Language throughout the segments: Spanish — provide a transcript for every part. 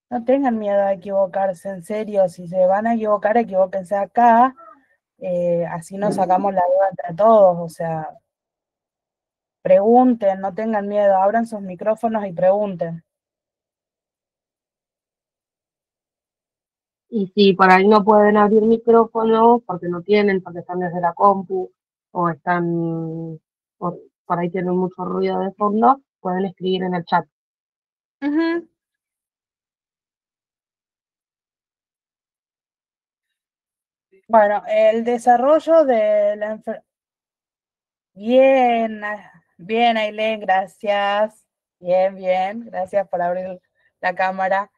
No tengan miedo a equivocarse, en serio, si se van a equivocar, equivóquense acá, así nos sacamos la duda entre todos, o sea, pregunten, no tengan miedo, abran sus micrófonos y pregunten. Y si por ahí no pueden abrir micrófono porque no tienen, porque están desde la compu o están, por, por ahí tienen mucho ruido de fondo, pueden escribir en el chat. Ujú. Bueno, el desarrollo de la enfermedad. Bien, bien, Ailén, gracias. Bien, bien, gracias por abrir la cámara.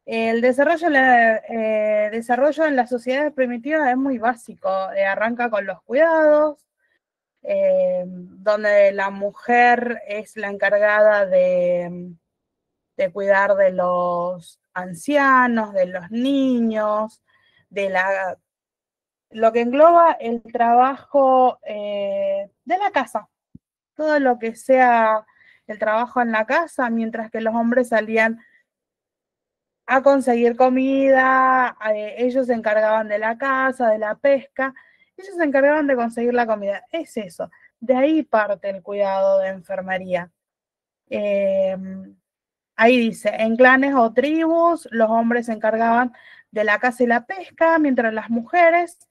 El desarrollo, desarrollo en las sociedades primitivas es muy básico. Arranca con los cuidados, donde la mujer es la encargada de cuidar de los ancianos, de los niños, de lo que engloba el trabajo de la casa, todo lo que sea el trabajo en la casa, mientras que los hombres salían a conseguir comida, ellos se encargaban de la casa, de la pesca, ellos se encargaban de conseguir la comida, es eso, de ahí parte el cuidado de enfermería. Eh, Ahí dice, en clanes o tribus, los hombres se encargaban de la caza y la pesca, mientras las mujeres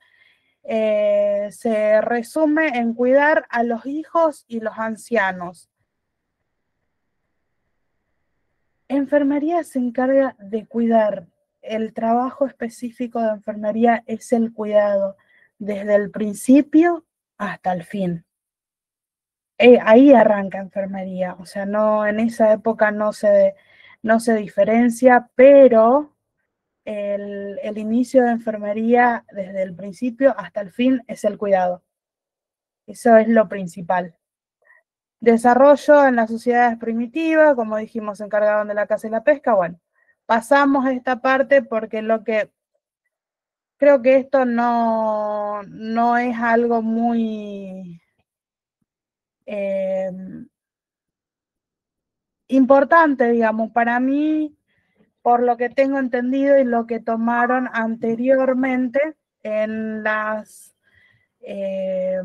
se resume en cuidar a los hijos y los ancianos. Enfermería se encarga de cuidar. El trabajo específico de enfermería es el cuidado, desde el principio hasta el fin. Ahí arranca enfermería, o sea, no, en esa época no se diferencia, pero el inicio de enfermería desde el principio hasta el fin es el cuidado. Eso es lo principal. Desarrollo en las sociedades primitivas, como dijimos, se encargaban de la caza y la pesca. Bueno, pasamos esta parte porque lo que creo que esto no es algo muy eh, importante, digamos, para mí, por lo que tengo entendido y lo que tomaron anteriormente en eh,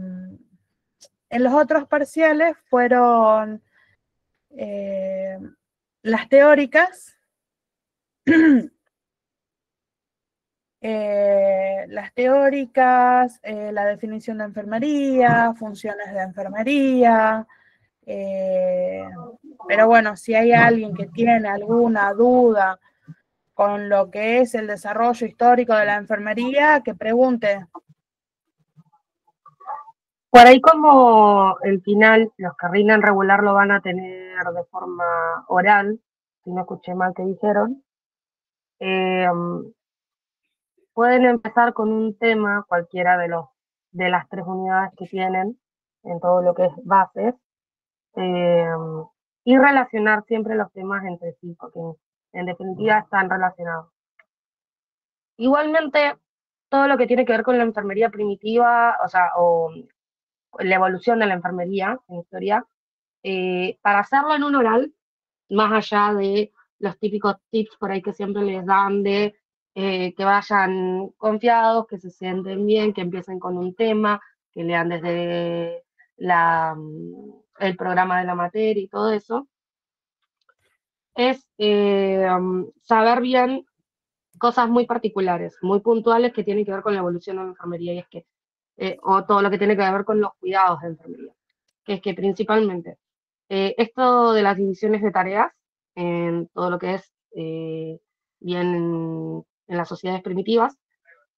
en los otros parciales fueron las teóricas, la definición de enfermería, funciones de enfermería, pero bueno, si hay alguien que tiene alguna duda con lo que es el desarrollo histórico de la enfermería, que pregunte. Por ahí como el final, los que rinden regular lo van a tener de forma oral, si no escuché mal que dijeron, eh, pueden empezar con un tema, cualquiera de las tres unidades que tienen, en todo lo que es bases, eh, y relacionar siempre los temas entre sí, porque en definitiva están relacionados. Igualmente, todo lo que tiene que ver con la enfermería primitiva, o sea, o la evolución de la enfermería en historia, para hacerlo en un oral, más allá de los típicos tips por ahí que siempre les dan de que vayan confiados, que se sienten bien, que empiecen con un tema, que lean desde el programa de la materia y todo eso, es saber bien cosas muy particulares, muy puntuales que tienen que ver con la evolución de la enfermería y es que, o todo lo que tiene que ver con los cuidados de enfermería, que es que principalmente esto de las divisiones de tareas en todo lo que es bien en las sociedades primitivas,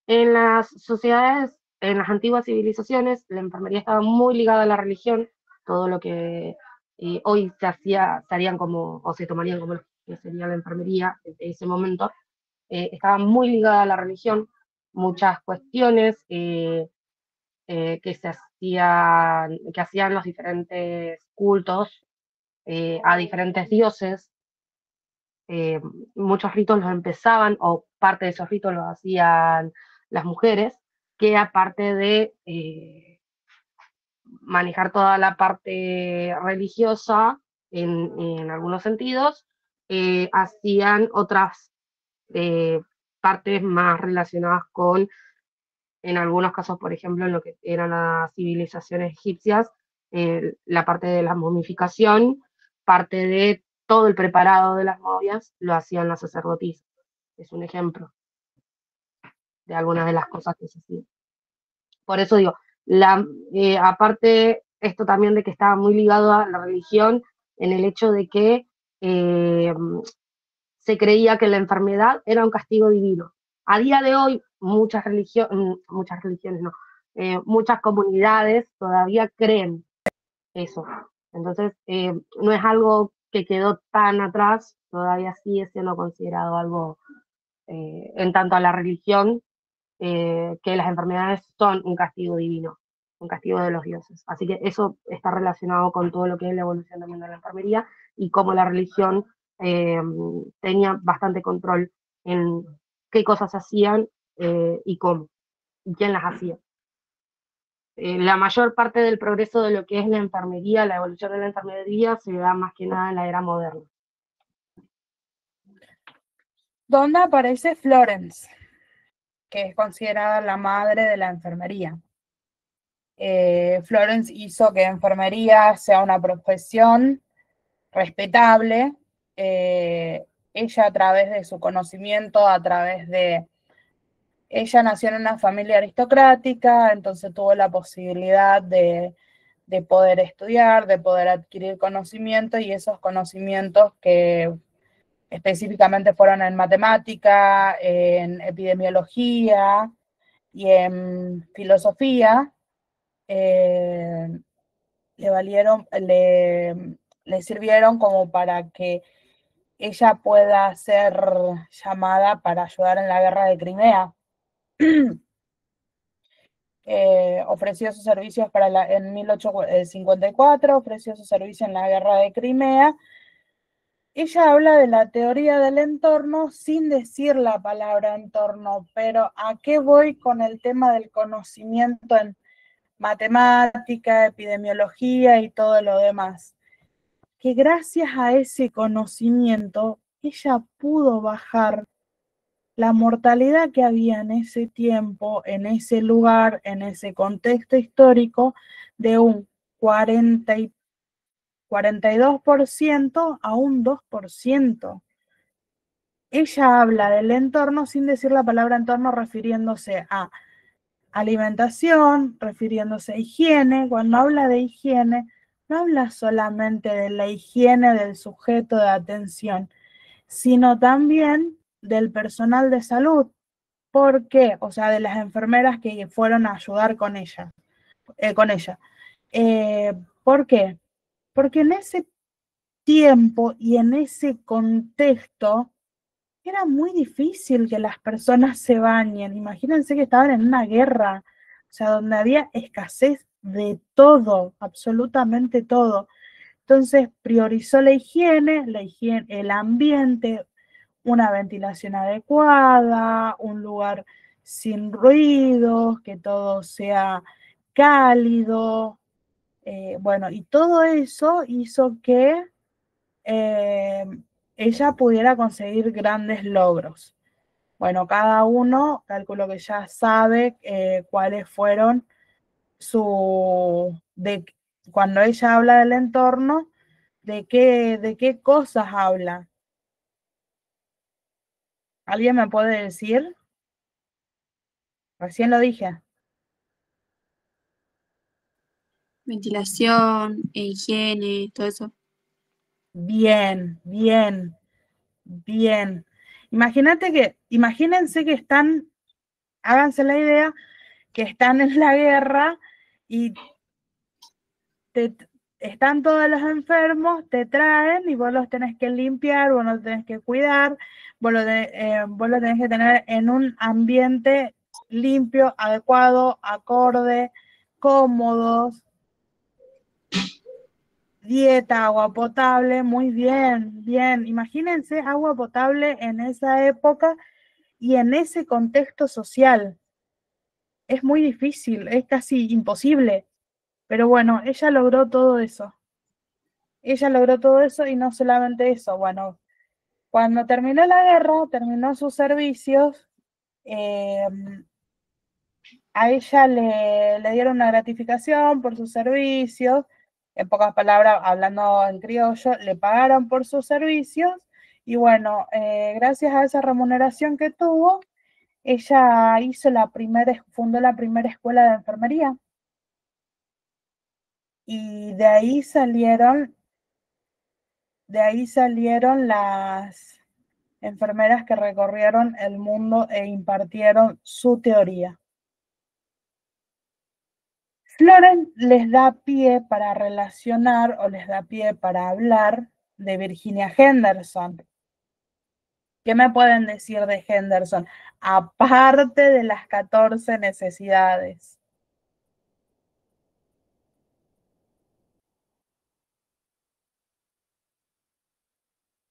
en las sociedades, en las antiguas civilizaciones, la enfermería estaba muy ligada a la religión, todo lo que hoy se harían como, o se tomarían como lo que sería la enfermería en ese momento, estaba muy ligada a la religión, muchas cuestiones que hacían los diferentes cultos a diferentes dioses, eh, muchos ritos los empezaban, o parte de esos ritos los hacían las mujeres, que aparte de manejar toda la parte religiosa, en algunos sentidos, hacían otras partes más relacionadas con, en algunos casos, por ejemplo, en lo que eran las civilizaciones egipcias, la parte de la momificación, parte de todo el preparado de las momias, lo hacían las sacerdotisas. Es un ejemplo de algunas de las cosas que se hacían. Por eso digo, aparte esto también de que estaba muy ligado a la religión, en el hecho de que eh, se creía que la enfermedad era un castigo divino. A día de hoy, muchas religiones no, muchas comunidades todavía creen eso. Entonces, no es algo que quedó tan atrás, todavía sigue siendo considerado algo en tanto a la religión, que las enfermedades son un castigo divino, un castigo de los dioses. Así que eso está relacionado con todo lo que es la evolución también de la enfermería y cómo la religión eh, tenía bastante control en qué cosas hacían y cómo, y quién las hacía. La mayor parte del progreso de lo que es la enfermería, la evolución de la enfermería, se da más que nada en la era moderna. ¿Dónde aparece Florence, que es considerada la madre de la enfermería? Florence hizo que enfermería sea una profesión respetable. Ella, a través de su conocimiento, ella nació en una familia aristocrática, entonces tuvo la posibilidad de poder estudiar, de poder adquirir conocimiento, y esos conocimientos que específicamente fueron en matemática, en epidemiología y en filosofía, le sirvieron como para que ella pueda ser llamada para ayudar en la guerra de Crimea. Ofreció sus servicios en 1854, ofreció su servicio en la guerra de Crimea. Ella habla de la teoría del entorno sin decir la palabra entorno, pero ¿a qué voy con el tema del conocimiento en matemática, epidemiología y todo lo demás? Que gracias a ese conocimiento ella pudo bajar la mortalidad que había en ese tiempo, en ese lugar, en ese contexto histórico, de un 42% a un 2%. Ella habla del entorno sin decir la palabra entorno, refiriéndose a alimentación, refiriéndose a higiene. Cuando habla de higiene, no habla solamente de la higiene del sujeto de atención, sino también del personal de salud. ¿Por qué? O sea, de las enfermeras que fueron a ayudar con ella. ¿Por qué? Porque en ese tiempo y en ese contexto era muy difícil que las personas se bañen. Imagínense que estaban en una guerra, o sea, donde había escasez de todo, absolutamente todo. Entonces priorizó la higiene, el ambiente, una ventilación adecuada, un lugar sin ruidos, que todo sea cálido. Bueno, y todo eso hizo que ella pudiera conseguir grandes logros. Bueno, cada uno, calculo que ya sabe cuáles fueron cuando ella habla del entorno, de qué cosas habla. ¿Alguien me puede decir? Recién lo dije. Ventilación, higiene, todo eso. Bien, bien, bien. Imagínense que háganse la idea, que están en la guerra y están todos los enfermos, te traen y vos los tenés que limpiar, vos los tenés que cuidar, vos los tenés que tener en un ambiente limpio, adecuado, acorde, cómodos, dieta, agua potable, muy bien, bien. Imagínense agua potable en esa época y en ese contexto social. Es muy difícil, es casi imposible, pero bueno, ella logró todo eso. ella logró todo eso y no solamente eso, bueno, cuando terminó la guerra, terminó sus servicios, a ella le dieron una gratificación por sus servicios, en pocas palabras, hablando en criollo, le pagaron por sus servicios y bueno, gracias a esa remuneración que tuvo, ella fundó la primera escuela de enfermería y de ahí salieron las enfermeras que recorrieron el mundo e impartieron su teoría. Florence les da pie para relacionar o les da pie para hablar de Virginia Henderson. ¿Qué me pueden decir de Henderson? Aparte de las 14 necesidades.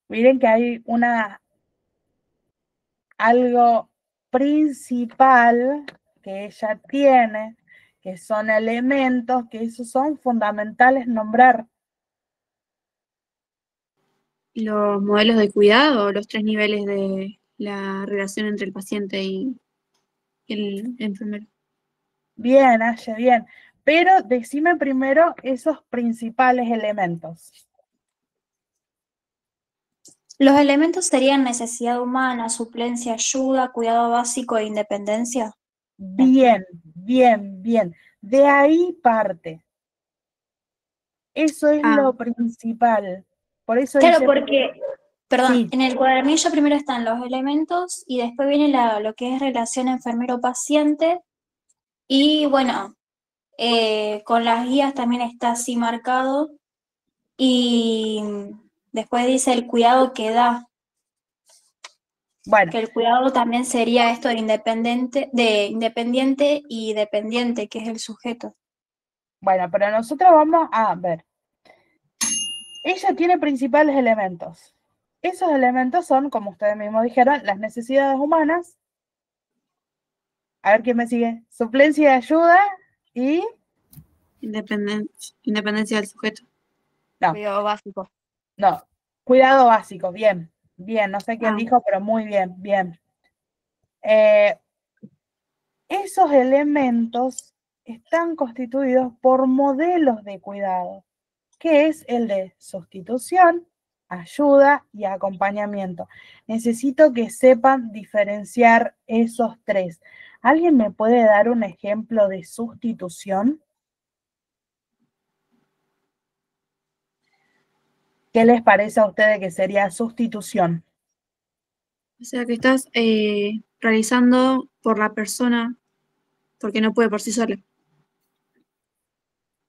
Miren que hay algo principal que ella tiene, que son elementos que esos son fundamentales nombrar. Los modelos de cuidado, los 3 niveles de la relación entre el paciente y el enfermero. Bien, Aye, bien. Pero decime primero esos principales elementos. Los elementos serían necesidad humana, suplencia, ayuda, cuidado básico e independencia. Bien, bien, bien. De ahí parte. Eso es lo principal. Por eso Claro, dice, porque, perdón, sí, en el cuadernillo primero están los elementos y después viene lo que es relación enfermero-paciente y bueno, con las guías también está así marcado y después dice el cuidado que da, bueno, que el cuidado también sería esto de independiente y dependiente, que es el sujeto. bueno, pero nosotros vamos a ver. Ella tiene principales elementos. Esos elementos son, como ustedes mismos dijeron, las necesidades humanas. A ver quién me sigue. Suplencia y ayuda y... Independencia del sujeto. No, Cuidado básico. no. Cuidado básico, bien. Bien, no sé quién dijo, pero muy bien, bien. Esos elementos están constituidos por modelos de cuidado, que es el de sustitución, ayuda y acompañamiento. Necesito que sepan diferenciar esos tres. ¿Alguien me puede dar un ejemplo de sustitución? ¿Qué les parece a ustedes que sería sustitución? O sea que estás realizando por la persona porque no puede por sí sola.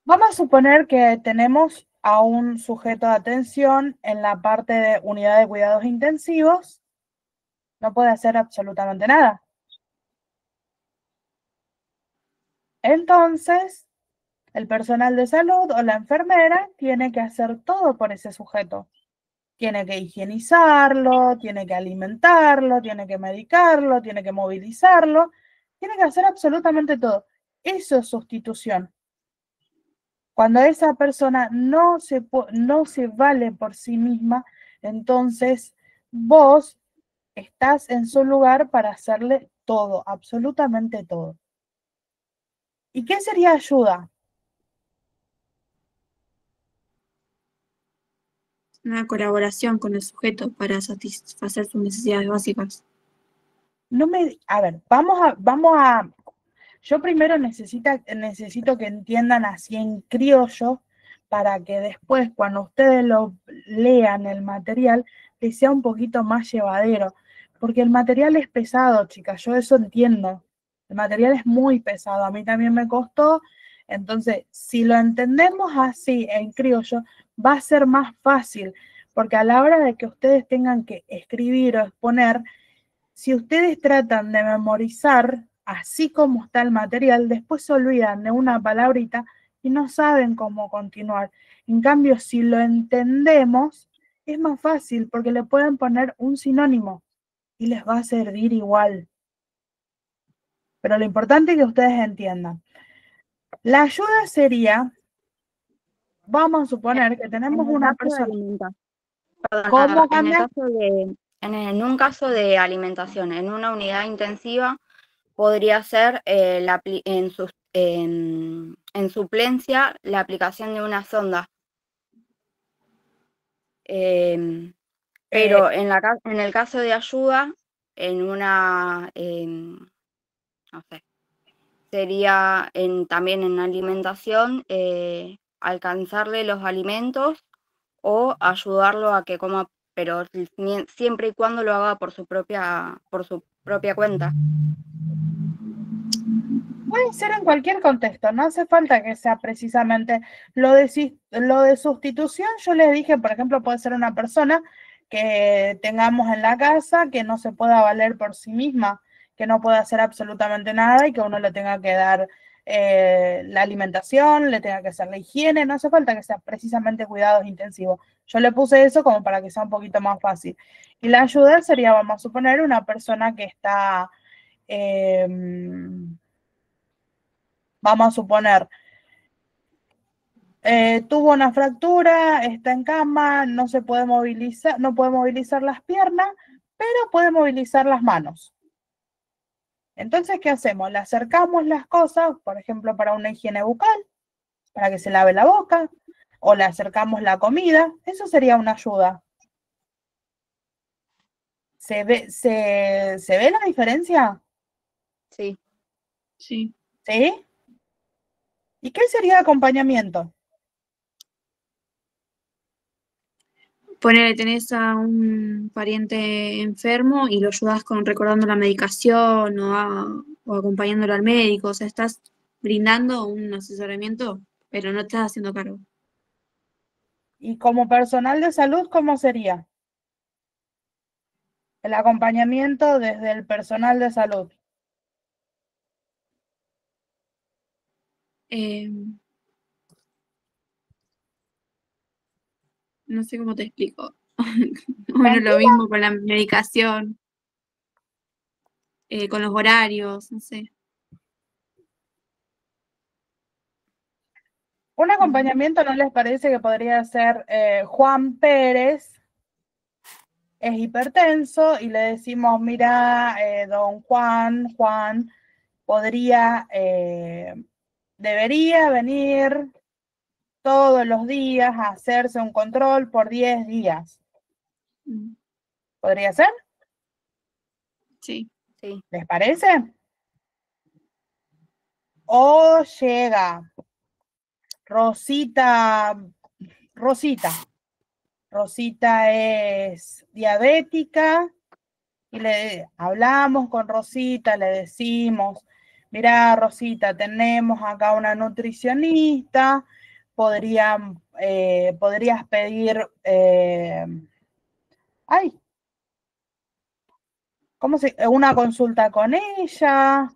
Vamos a suponer que tenemos a un sujeto de atención en la parte de unidad de cuidados intensivos. No puede hacer absolutamente nada. Entonces, el personal de salud o la enfermera tiene que hacer todo por ese sujeto. Tiene que higienizarlo, tiene que alimentarlo, tiene que medicarlo, tiene que movilizarlo, tiene que hacer absolutamente todo. Eso es sustitución. Cuando esa persona no se vale por sí misma, entonces vos estás en su lugar para hacerle todo, absolutamente todo. ¿Y qué sería ayuda? Una colaboración con el sujeto para satisfacer sus necesidades básicas. A ver, yo primero necesito que entiendan así en criollo para que después cuando ustedes lo lean el material les sea un poquito más llevadero, porque el material es pesado, chicas, yo eso entiendo. El material es muy pesado, a mí también me costó, entonces si lo entendemos así en criollo va a ser más fácil, porque a la hora de que ustedes tengan que escribir o exponer, si ustedes tratan de memorizar así como está el material, después se olvidan de una palabrita y no saben cómo continuar. En cambio, si lo entendemos, es más fácil porque le pueden poner un sinónimo y les va a servir igual. Pero lo importante es que ustedes entiendan. La ayuda sería vamos a suponer que tenemos En el una caso de persona. alimentación, perdón, ¿Cómo, en el Cande? caso de, en un caso de alimentación, en una unidad intensiva, podría ser en suplencia la aplicación de una sonda. Pero en el caso de ayuda, en una, no sé, sería también en alimentación, alcanzarle los alimentos o ayudarlo a que coma, pero siempre y cuando lo haga por su propia cuenta. Puede ser en cualquier contexto, no hace falta que sea precisamente lo de sustitución. Yo les dije, por ejemplo, puede ser una persona que tengamos en la casa que no se pueda valer por sí misma, que no pueda hacer absolutamente nada y que uno le tenga que dar la alimentación, le tenga que hacer la higiene, no hace falta que sea precisamente cuidados intensivos. Yo le puse eso como para que sea un poquito más fácil. Y la ayuda sería, vamos a suponer, una persona que está... vamos a suponer, tuvo una fractura, está en cama, no se puede movilizar, no puede movilizar las piernas, pero puede movilizar las manos. Entonces, ¿qué hacemos? Le acercamos las cosas, por ejemplo, para una higiene bucal, para que se lave la boca, o le acercamos la comida, eso sería una ayuda. ¿Se ve la diferencia? Sí. Sí. ¿Sí? ¿Y qué sería acompañamiento? Ponele, tenés a un pariente enfermo y lo ayudás con recordando la medicación o acompañándolo al médico. O sea, estás brindando un asesoramiento, pero no estás haciendo cargo. Y como personal de salud, ¿cómo sería? El acompañamiento desde el personal de salud. Eh, no sé cómo te explico. Bueno, lo Tranquila. mismo con la medicación, con los horarios, no sé. Un acompañamiento, ¿no les parece que podría ser Juan Pérez es hipertenso y le decimos, mira, don Juan podría, debería venir todos los días a hacerse un control por 10 días? Mm, ¿Podría ser? Sí. Sí. ¿Les parece? O llega Rosita es diabética y le hablamos con Rosita, le decimos, mira Rosita, tenemos acá una nutricionista, podrías pedir, una consulta con ella,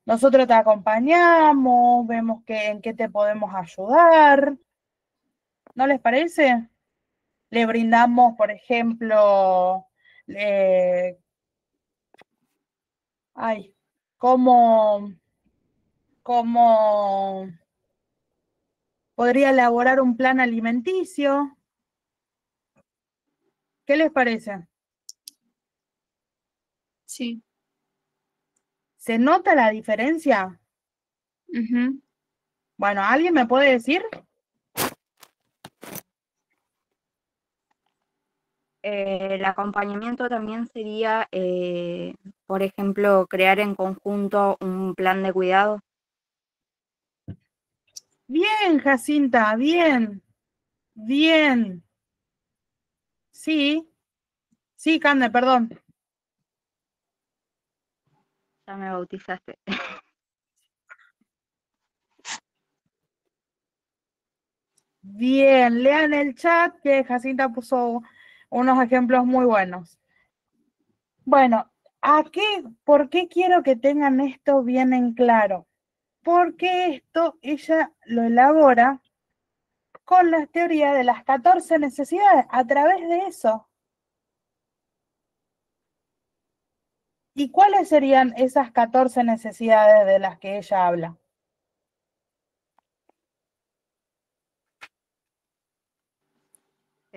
nosotros te acompañamos, vemos en qué te podemos ayudar. ¿No les parece? Le brindamos, por ejemplo, cómo podría elaborar un plan alimenticio. ¿Qué les parece? Sí. ¿Se nota la diferencia? Ujú. Bueno, ¿alguien me puede decir? El acompañamiento también sería, por ejemplo, crear en conjunto un plan de cuidado. Bien, Jacinta, bien. Sí, Cande, perdón. Ya me bautizaste. Bien, lean el chat que Jacinta puso unos ejemplos muy buenos. Bueno, ¿por qué quiero que tengan esto bien en claro? Porque esto ella lo elabora con la teoría de las 14 necesidades, a través de eso. ¿Y cuáles serían esas 14 necesidades de las que ella habla?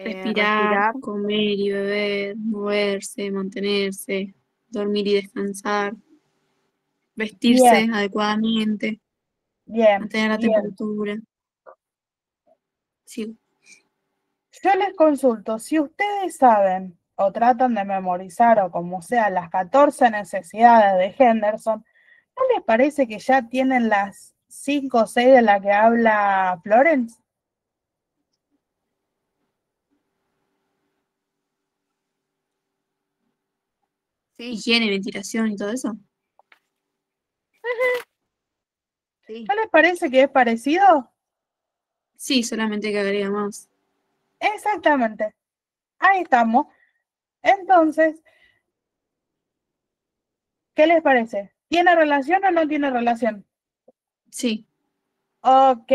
Respirar, comer y beber, moverse, mantenerse, dormir y descansar, vestirse Bien, adecuadamente, bien, mantener la bien. temperatura. Sí. Yo les consulto, si ustedes saben o tratan de memorizar o como sea las 14 necesidades de Henderson, ¿no les parece que ya tienen las 5 o 6 de las que habla Florence? Sí, Higiene, ventilación y todo eso. sí. ¿No les parece que es parecido? Sí, solamente que agrega más. Exactamente. Ahí estamos. Entonces, ¿qué les parece? ¿Tiene relación o no tiene relación? Sí. Ok,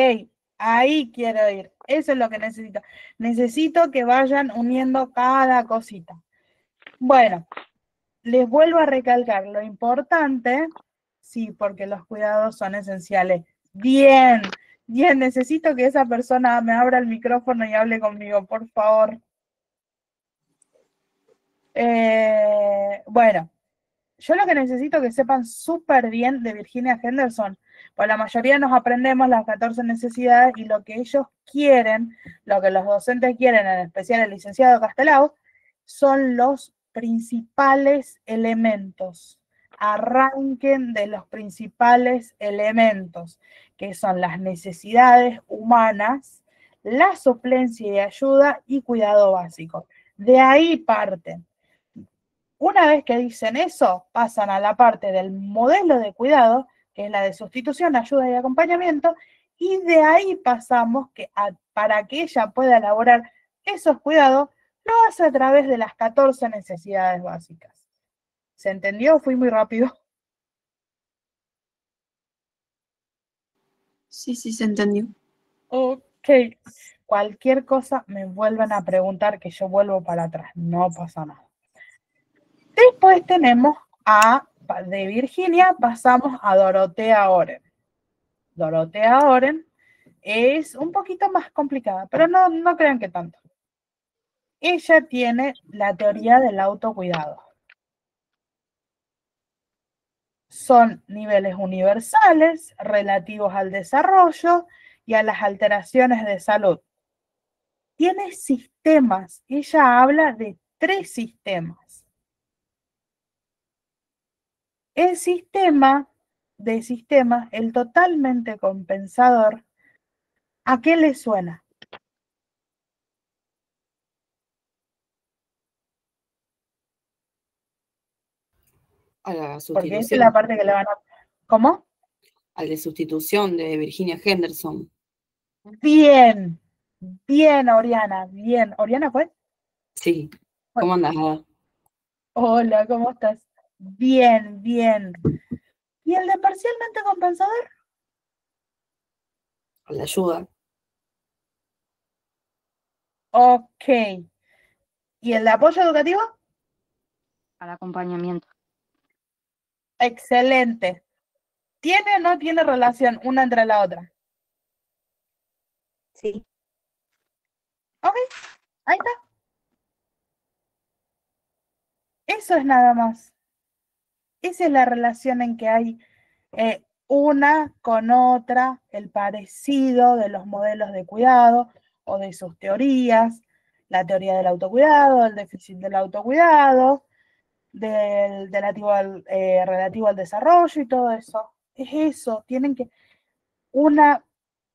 ahí quiero ir. Eso es lo que necesito. Necesito que vayan uniendo cada cosita. Bueno, les vuelvo a recalcar lo importante, sí, porque los cuidados son esenciales. Bien, bien, necesito que esa persona me abra el micrófono y hable conmigo, por favor. Bueno, yo lo que necesito que sepan súper bien de Virginia Henderson, pues la mayoría nos aprendemos las 14 necesidades y lo que ellos quieren, lo que los docentes quieren, en especial el licenciado Castelao, son los principales elementos. Arranquen de los principales elementos, que son las necesidades humanas, la suplencia y ayuda y cuidado básico. De ahí parten. Una vez que dicen eso, pasan a la parte del modelo de cuidado, que es la de sustitución, ayuda y acompañamiento, y de ahí pasamos que para que ella pueda elaborar esos cuidados, lo hace a través de las 14 necesidades básicas. ¿Se entendió? Fui muy rápido. Sí, se entendió. Ok. Cualquier cosa me vuelven a preguntar que yo vuelvo para atrás. No pasa nada. Después tenemos de Virginia, pasamos a Dorotea Oren. Dorotea Oren es un poquito más complicada, pero no crean que tanto. Ella tiene la teoría del autocuidado. Son niveles universales relativos al desarrollo y a las alteraciones de salud. Tiene sistemas. Ella habla de 3 sistemas. El sistema de sistemas, el totalmente compensador, ¿a qué le suena? A la Porque esa es la sustitución, parte que le van a... ¿Cómo? al de sustitución de Virginia Henderson. Bien, bien, Oriana, bien. ¿Oriana fue? Sí. ¿Cómo andás, Ada? Hola, ¿cómo estás? Bien, bien. ¿Y el de parcialmente compensador? A la ayuda. Ok. ¿Y el de apoyo educativo? Al acompañamiento. Excelente. ¿Tiene o no tiene relación una entre la otra? Sí. Ok, ahí está. Eso es nada más. Esa es la relación en que hay una con otra, el parecido de los modelos de cuidado o de sus teorías, la teoría del autocuidado, el déficit del autocuidado, relativo al desarrollo y todo eso. Es eso, tienen que, una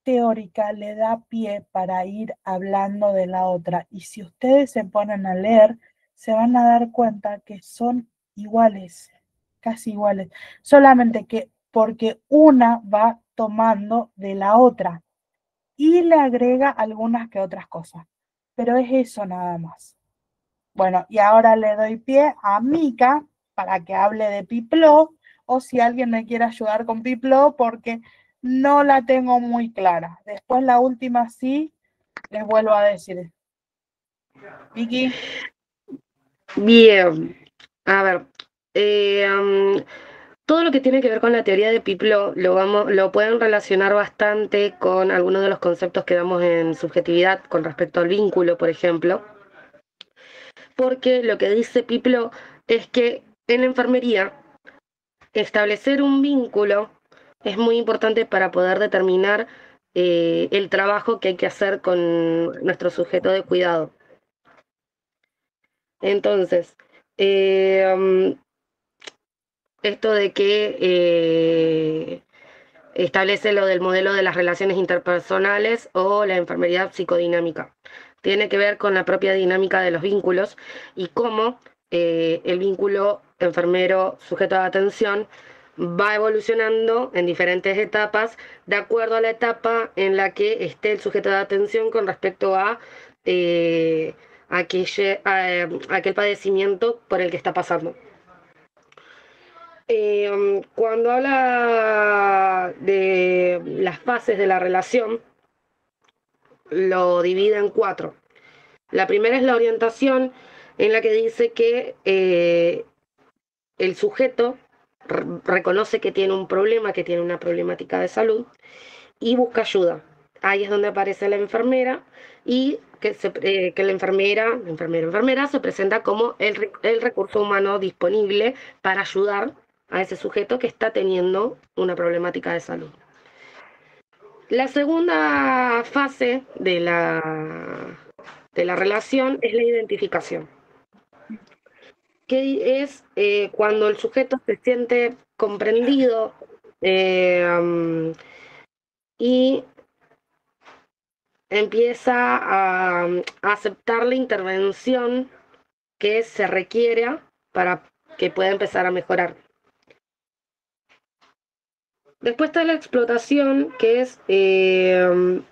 teórica le da pie para ir hablando de la otra. Y si ustedes se ponen a leer, se van a dar cuenta que son iguales, casi iguales. Solamente que porque una va tomando de la otra y le agrega algunas que otras cosas. Pero es eso nada más. Bueno, y ahora le doy pie a Mica para que hable de Piplo, o si alguien me quiere ayudar con Piplo, porque no la tengo muy clara. Después la última sí, les vuelvo a decir. Vicky. Bien, a ver, Todo lo que tiene que ver con la teoría de Piplo lo pueden relacionar bastante con algunos de los conceptos que damos en subjetividad con respecto al vínculo, por ejemplo, porque lo que dice Piplo es que en la enfermería establecer un vínculo es muy importante para poder determinar el trabajo que hay que hacer con nuestro sujeto de cuidado. Entonces, esto de que establece lo del modelo de las relaciones interpersonales o la enfermería psicodinámica. Tiene que ver con la propia dinámica de los vínculos y cómo el vínculo enfermero-sujeto de atención va evolucionando en diferentes etapas de acuerdo a la etapa en la que esté el sujeto de atención con respecto a aquel padecimiento por el que está pasando. Cuando habla de las fases de la relación, lo divide en 4. La primera es la orientación, en la que dice que el sujeto reconoce que tiene un problema, que tiene una problemática de salud y busca ayuda. Ahí es donde aparece la enfermera y que la enfermera se presenta como el recurso humano disponible para ayudar a ese sujeto que está teniendo una problemática de salud. La segunda fase de la relación es la identificación, que es cuando el sujeto se siente comprendido y empieza a aceptar la intervención que se requiere para que pueda empezar a mejorar. Después está la explotación, que es tiene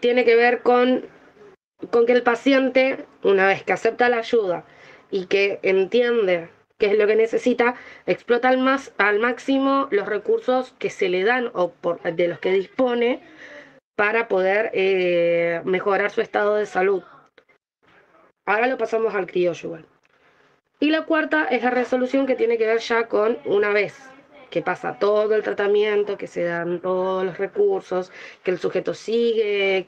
que ver con que el paciente, una vez que acepta la ayuda y que entiende qué es lo que necesita, explota al máximo los recursos que se le dan o de los que dispone para poder mejorar su estado de salud. Ahora lo pasamos al criollo igual. Y la cuarta es la resolución, que tiene que ver ya con una vez que pasa todo el tratamiento, que se dan todos los recursos, que el sujeto sigue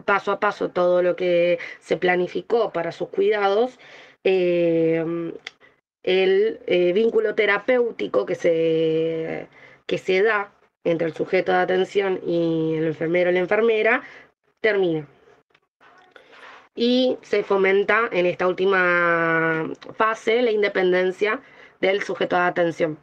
paso a paso todo lo que se planificó para sus cuidados, el vínculo terapéutico que se da entre el sujeto de atención y el enfermero o la enfermera termina. Y se fomenta en esta última fase la independencia del sujeto de atención.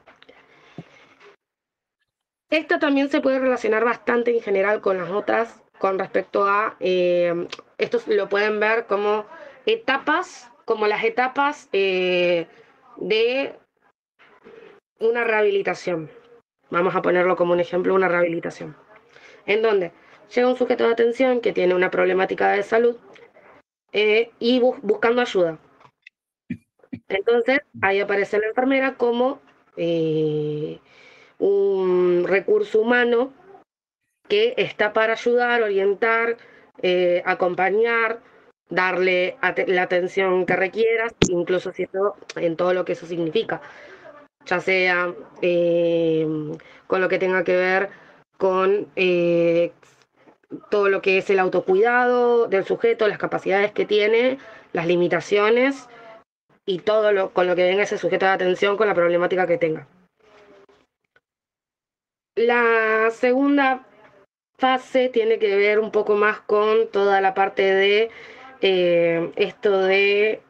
Esto también se puede relacionar bastante en general con las otras con respecto a, esto lo pueden ver como etapas, como las etapas de una rehabilitación. Vamos a ponerlo como un ejemplo, una rehabilitación. En donde llega un sujeto de atención que tiene una problemática de salud y buscando ayuda. Entonces, ahí aparece la enfermera como un recurso humano que está para ayudar, orientar, acompañar, darle la atención que requieras, incluso si eso, en todo lo que eso significa, ya sea con lo que tenga que ver con todo lo que es el autocuidado del sujeto, las capacidades que tiene, las limitaciones y todo con lo que venga ese sujeto de atención con la problemática que tenga. La segunda fase tiene que ver un poco más con toda la parte de esto de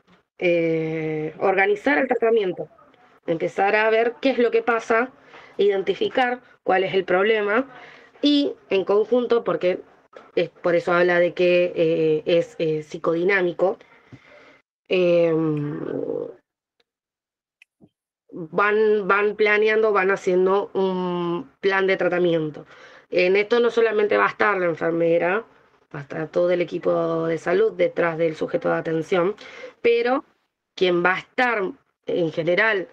organizar el tratamiento, empezar a ver qué es lo que pasa, identificar cuál es el problema y en conjunto, porque por eso habla de que es psicodinámico, van planeando, van haciendo un plan de tratamiento. En esto no solamente va a estar la enfermera, va a estar todo el equipo de salud detrás del sujeto de atención, pero quien va a estar en general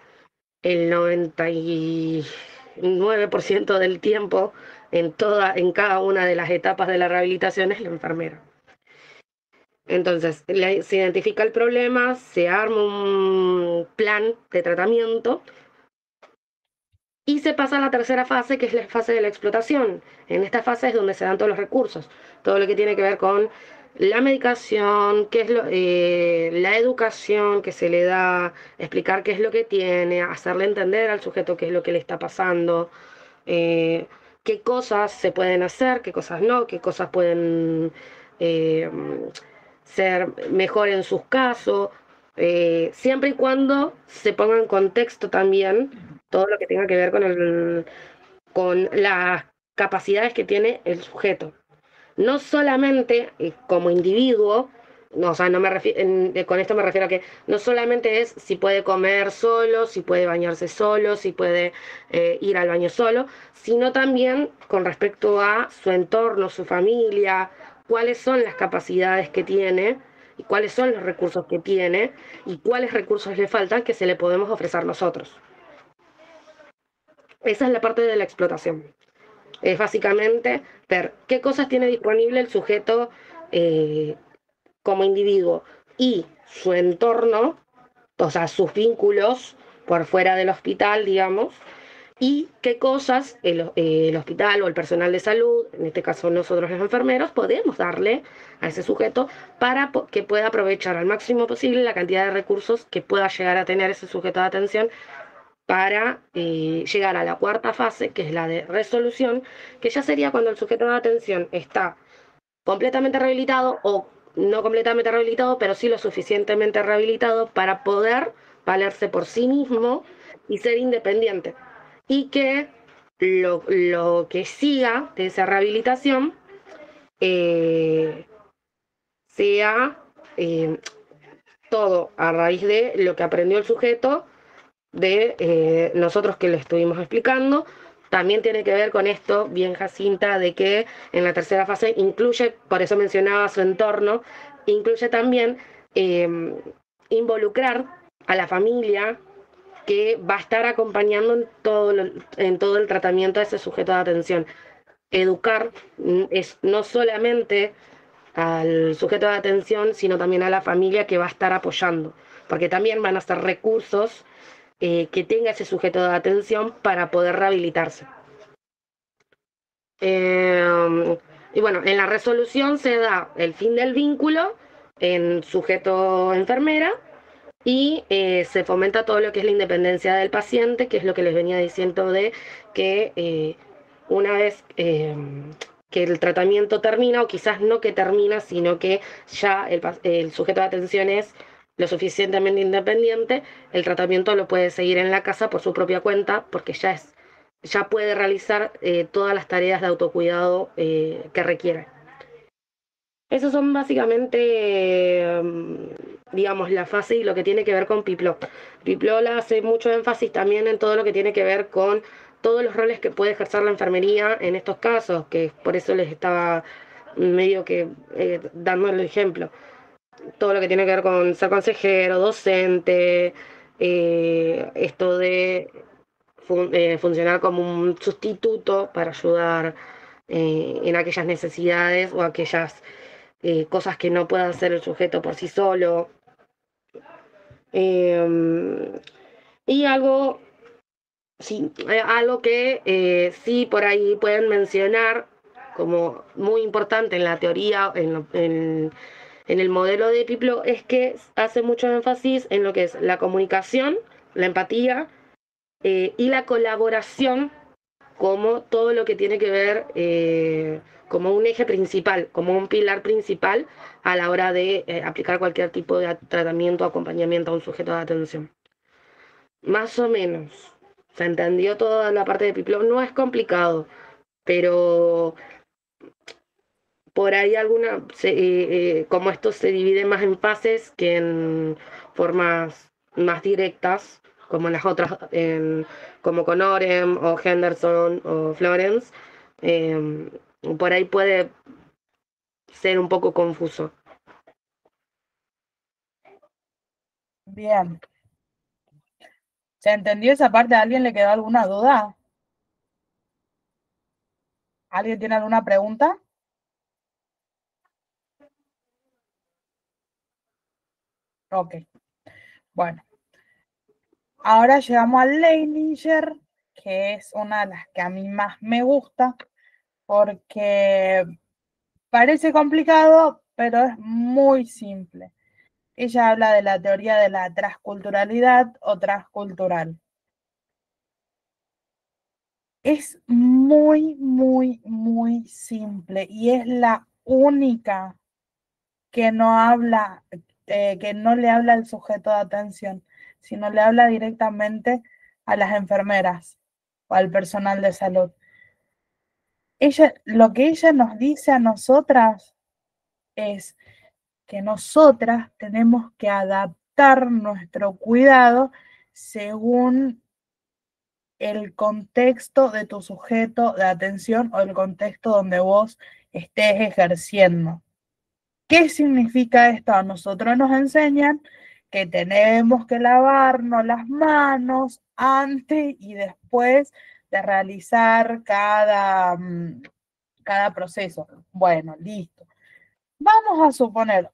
el 99% del tiempo en cada una de las etapas de la rehabilitación es la enfermera. Entonces, se identifica el problema, se arma un plan de tratamiento Y se pasa a la tercera fase, que es la fase de la explotación. En esta fase es donde se dan todos los recursos, todo lo que tiene que ver con la medicación, qué es la educación que se le da, explicar qué es lo que tiene, hacerle entender al sujeto qué es lo que le está pasando, eh, qué cosas se pueden hacer, qué cosas no, qué cosas pueden eh, ser mejor en sus casos, siempre y cuando se ponga en contexto también todo lo que tenga que ver con las capacidades que tiene el sujeto. No solamente como individuo, no, o sea, no me con esto me refiero a que no solamente es si puede comer solo, si puede bañarse solo, si puede ir al baño solo, sino también con respecto a su entorno, su familia, cuáles son las capacidades que tiene y cuáles son los recursos que tiene y cuáles recursos le faltan que se le podemos ofrecer nosotros. Esa es la parte de la explotación. Es básicamente ver qué cosas tiene disponible el sujeto como individuo y su entorno, o sea, sus vínculos por fuera del hospital, digamos, y qué cosas el hospital o el personal de salud, en este caso nosotros los enfermeros, podemos darle a ese sujeto para que pueda aprovechar al máximo posible la cantidad de recursos que pueda llegar a tener ese sujeto de atención para llegar a la cuarta fase, que es la de resolución, que ya sería cuando el sujeto de atención está completamente rehabilitado o no completamente rehabilitado, pero sí lo suficientemente rehabilitado para poder valerse por sí mismo y ser independiente. Y que lo que siga de esa rehabilitación sea todo a raíz de lo que aprendió el sujeto de nosotros que le estuvimos explicando. También tiene que ver con esto, bien Jacinta, de que en la tercera fase incluye, por eso mencionaba su entorno, incluye también involucrar a la familia que va a estar acompañando en todo el tratamiento de ese sujeto de atención. Educar es no solamente al sujeto de atención, sino también a la familia que va a estar apoyando, porque también van a ser recursos que tenga ese sujeto de atención para poder rehabilitarse. Y bueno, en la resolución se da el fin del vínculo en sujeto enfermera y se fomenta todo lo que es la independencia del paciente, que es lo que les venía diciendo de que una vez que el tratamiento termina, o quizás no que termina, sino que ya el sujeto de atención es lo suficientemente independiente, el tratamiento lo puede seguir en la casa por su propia cuenta, porque ya puede realizar todas las tareas de autocuidado que requiere. Esos son básicamente, digamos, la fase y lo que tiene que ver con Piplo. Piplo hace mucho énfasis también en todo lo que tiene que ver con todos los roles que puede ejercer la enfermería en estos casos, que por eso les estaba medio que dando el ejemplo. Todo lo que tiene que ver con ser consejero, docente, esto de funcionar como un sustituto para ayudar en aquellas necesidades o aquellas cosas que no pueda hacer el sujeto por sí solo. Y algo, sí, algo que sí por ahí pueden mencionar como muy importante en la teoría, en el modelo de Piplo, es que hace mucho énfasis en lo que es la comunicación, la empatía y la colaboración como todo lo que tiene que ver como un eje principal, como un pilar principal a la hora de aplicar cualquier tipo de tratamiento o acompañamiento a un sujeto de atención. Más o menos. ¿Se entendió toda la parte de Piplo? No es complicado, pero por ahí como esto se divide más en fases que en formas más directas, como en las otras, como con Orem o Henderson o Florence, por ahí puede ser un poco confuso. Bien. ¿Se entendió esa parte? ¿A alguien le quedó alguna duda? ¿Alguien tiene alguna pregunta? Ok. Bueno. Ahora llegamos al Leininger, que es una de las que a mí más me gusta, porque parece complicado, pero es muy simple. Ella habla de la teoría de la transculturalidad o transcultural. Es muy, muy, muy simple y es la única que no habla, que no le habla al sujeto de atención, sino le habla directamente a las enfermeras o al personal de salud. Lo que ella nos dice a nosotras es que nosotras tenemos que adaptar nuestro cuidado según el contexto de tu sujeto de atención o el contexto donde vos estés ejerciendo. ¿Qué significa esto? A nosotros nos enseñan que tenemos que lavarnos las manos antes y después de realizar cada proceso. Bueno, listo. Vamos a suponer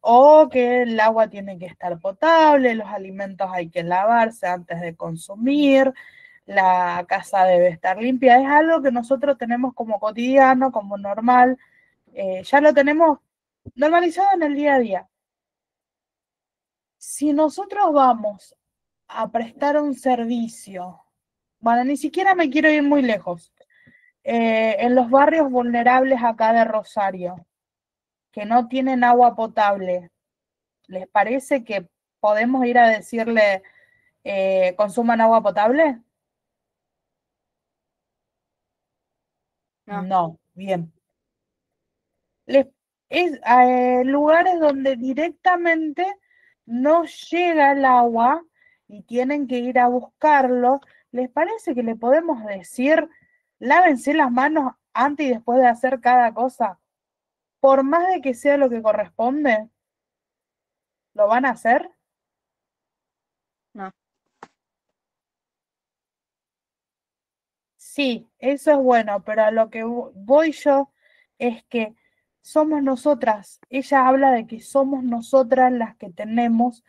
que el agua tiene que estar potable, los alimentos hay que lavarse antes de consumir, la casa debe estar limpia. Es algo que nosotros tenemos como cotidiano, como normal, ya lo tenemos normalizado en el día a día. Si nosotros vamos a prestar un servicio, bueno, ni siquiera me quiero ir muy lejos, en los barrios vulnerables acá de Rosario, que no tienen agua potable, ¿les parece que podemos ir a decirle consuman agua potable? No. No, bien. Lugares donde directamente no llega el agua y tienen que ir a buscarlo, ¿les parece que le podemos decir lávense las manos antes y después de hacer cada cosa? Por más de que sea lo que corresponde, ¿lo van a hacer? No. Sí, eso es bueno, pero a lo que voy yo es que somos nosotras. Ella habla de que somos nosotras las que tenemos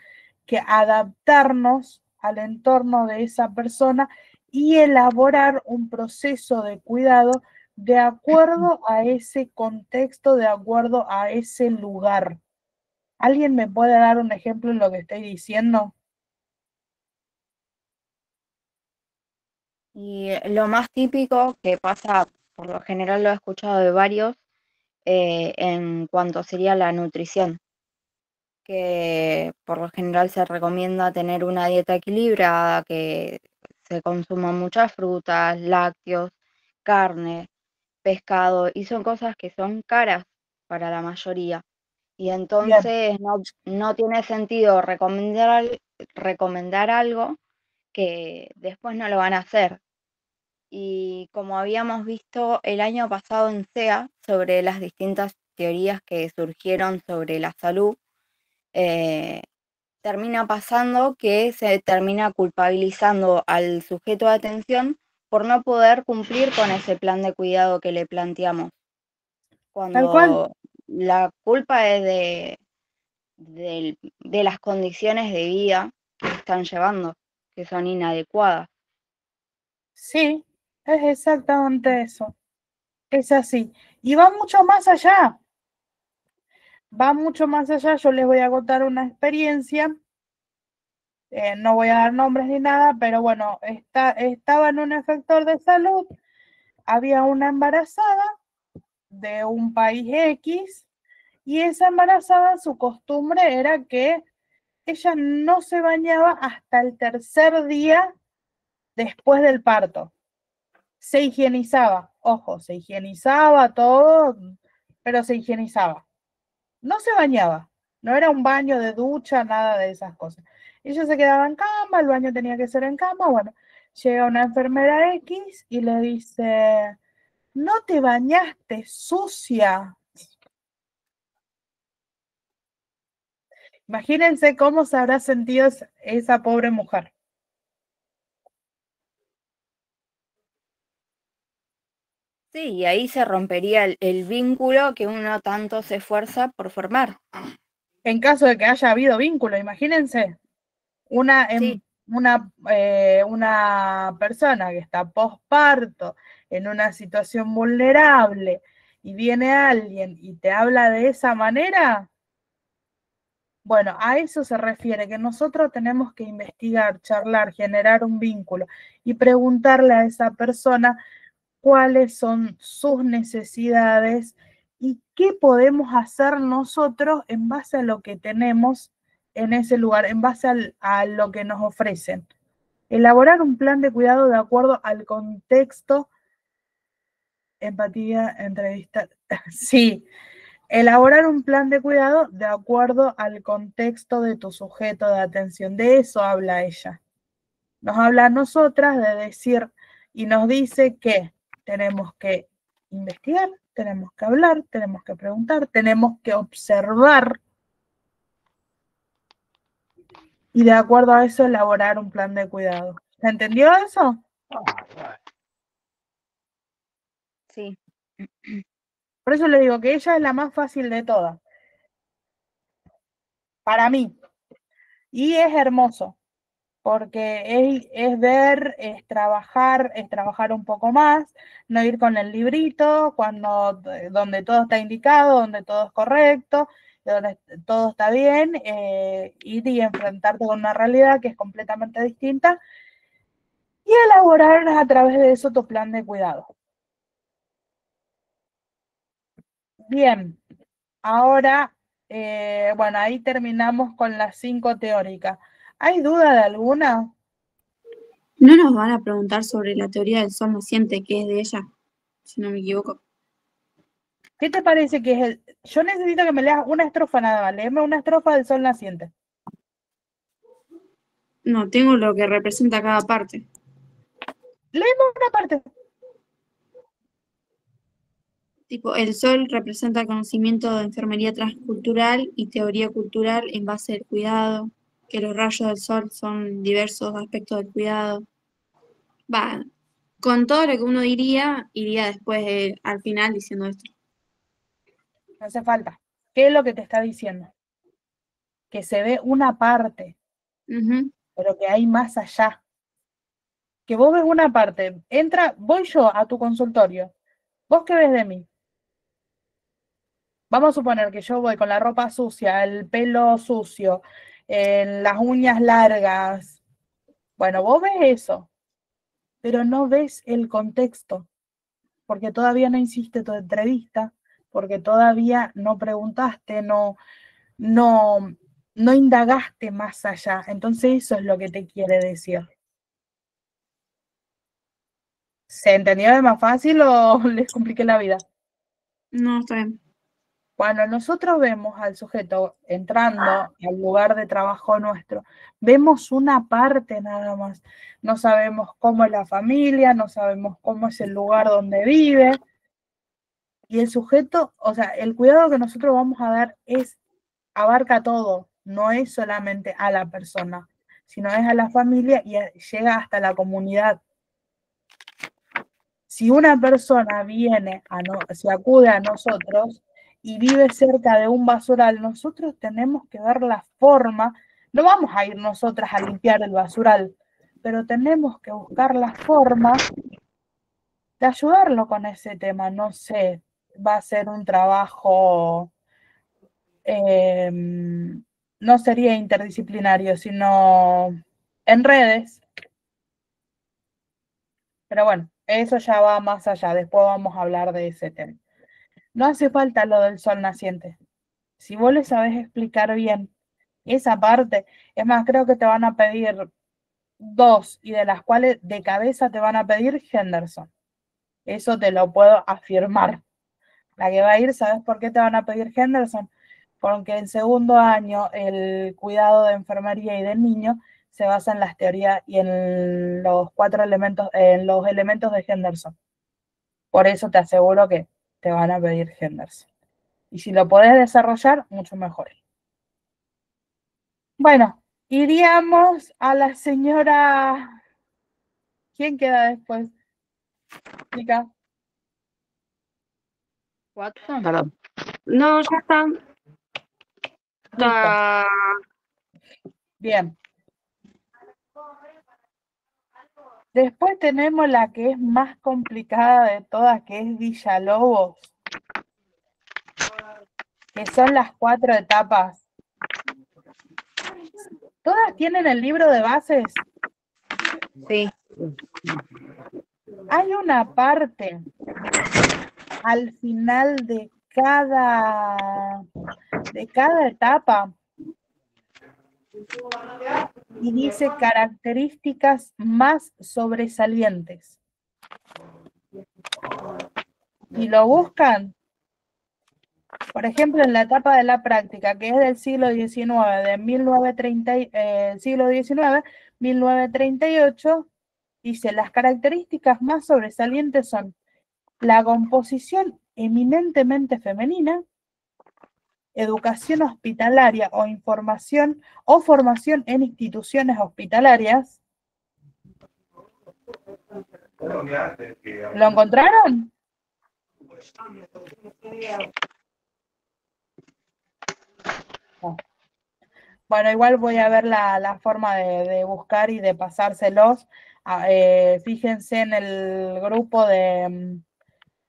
que adaptarnos al entorno de esa persona y elaborar un proceso de cuidado de acuerdo a ese contexto, de acuerdo a ese lugar. ¿Alguien me puede dar un ejemplo de lo que estoy diciendo? Y lo más típico que pasa, por lo general lo he escuchado de varios, en cuanto sería la nutrición, que por lo general se recomienda tener una dieta equilibrada, que se consuman muchas frutas, lácteos, carne, pescado, y son cosas que son caras para la mayoría. Y Bien, entonces no tiene sentido recomendar algo que después no lo van a hacer. Y como habíamos visto el año pasado en SEA, sobre las distintas teorías que surgieron sobre la salud, eh, termina pasando que se termina culpabilizando al sujeto de atención por no poder cumplir con ese plan de cuidado que le planteamos, tal cual. cuando la culpa es de las condiciones de vida que están llevando, que son inadecuadas. Sí, es exactamente eso. Es así. Y va mucho más allá. Va mucho más allá. Yo les voy a contar una experiencia. No voy a dar nombres ni nada, pero bueno, estaba en un efector de salud. Había una embarazada de un país X y esa embarazada, su costumbre era que ella no se bañaba hasta el tercer día después del parto. Se higienizaba, ojo, se higienizaba todo, pero se higienizaba. No se bañaba, no era un baño de ducha, nada de esas cosas. Ella se quedaba en cama, el baño tenía que ser en cama, bueno, llega una enfermera X y le dice, no te bañaste, sucia. Imagínense cómo se habrá sentido esa pobre mujer. Sí, y ahí se rompería el vínculo que uno tanto se esfuerza por formar. En caso de que haya habido vínculo, imagínense, una Sí, una persona que está posparto en una situación vulnerable y viene alguien y te habla de esa manera, bueno, a eso se refiere, que nosotros tenemos que investigar, charlar, generar un vínculo y preguntarle a esa persona cuáles son sus necesidades y qué podemos hacer nosotros en base a lo que tenemos en ese lugar, en base a lo que nos ofrecen. Elaborar un plan de cuidado de acuerdo al contexto, empatía, entrevista, sí. Elaborar un plan de cuidado de acuerdo al contexto de tu sujeto de atención. De eso habla ella. Nos habla a nosotras de decir y nos dice que tenemos que investigar, tenemos que hablar, tenemos que preguntar, tenemos que observar y de acuerdo a eso elaborar un plan de cuidado. ¿Se entendió eso? Sí. Por eso le digo que ella es la más fácil de todas. Para mí. Y es hermoso. Porque es ver, es trabajar un poco más, no ir con el librito donde todo está indicado, donde todo es correcto, donde todo está bien, ir y enfrentarte con una realidad que es completamente distinta y elaborar a través de eso tu plan de cuidado. Bien, ahora, bueno, ahí terminamos con las 5 teóricas. ¿Hay duda de alguna? ¿No nos van a preguntar sobre la teoría del sol naciente, que es de ella, si no me equivoco? ¿Qué te parece que es el...? Yo necesito que me leas una estrofa nada más. Léeme una estrofa del sol naciente. No, tengo lo que representa cada parte. Léeme una parte. Tipo, el sol representa el conocimiento de enfermería transcultural y teoría cultural en base al cuidado, que los rayos del sol son diversos aspectos del cuidado. Va, con todo lo que uno iría después al final diciendo esto. No hace falta. ¿Qué es lo que te está diciendo? Que se ve una parte, pero que hay más allá. Que vos ves una parte. Voy yo a tu consultorio. ¿Vos qué ves de mí? Vamos a suponer que yo voy con la ropa sucia, el pelo sucio, las uñas largas. Bueno, vos ves eso, pero no ves el contexto, porque todavía no hiciste tu entrevista, porque todavía no preguntaste, no indagaste más allá. Entonces eso es lo que te quiere decir. ¿Se entendió de más fácil o les compliqué la vida? No, está bien. Cuando nosotros vemos al sujeto entrando al lugar de trabajo nuestro, vemos una parte nada más. No sabemos cómo es la familia, no sabemos cómo es el lugar donde vive. Y el sujeto, o sea, el cuidado que nosotros vamos a dar abarca todo, no es solamente a la persona, sino es a la familia y llega hasta la comunidad. Si una persona se acude a nosotros y vive cerca de un basural, nosotros tenemos que ver la forma, no vamos a ir nosotras a limpiar el basural, pero tenemos que buscar la forma de ayudarlo con ese tema. No sé, va a ser un trabajo, no sería interdisciplinario, sino en redes. Pero bueno, eso ya va más allá, después vamos a hablar de ese tema. No hace falta lo del sol naciente. Si vos le sabés explicar bien esa parte, es más, creo que te van a pedir 2 y de las cuales de cabeza te van a pedir Henderson. Eso te lo puedo afirmar. La que va a ir, ¿sabes por qué te van a pedir Henderson? Porque en segundo año el cuidado de enfermería y del niño se basa en las teorías y en los 4 elementos, en los elementos de Henderson. Por eso te aseguro que te van a pedir Henderson. Y si lo podés desarrollar, mucho mejor. Bueno, iríamos a la señora... ¿Quién queda después? Chica. Watson. Perdón. No, ya está. Listo. Bien. Después tenemos la que es más complicada de todas, que es Villalobos, que son las 4 etapas. ¿Todas tienen el libro de bases? Sí. Hay una parte al final de cada etapa y dice características más sobresalientes. Y lo buscan, por ejemplo, en la etapa de la práctica, que es del siglo XIX, de 1938, dice, las características más sobresalientes son la composición eminentemente femenina, educación hospitalaria o información o formación en instituciones hospitalarias. ¿Lo encontraron? No. Bueno, igual voy a ver la forma de buscar y de pasárselos. Fíjense en el grupo de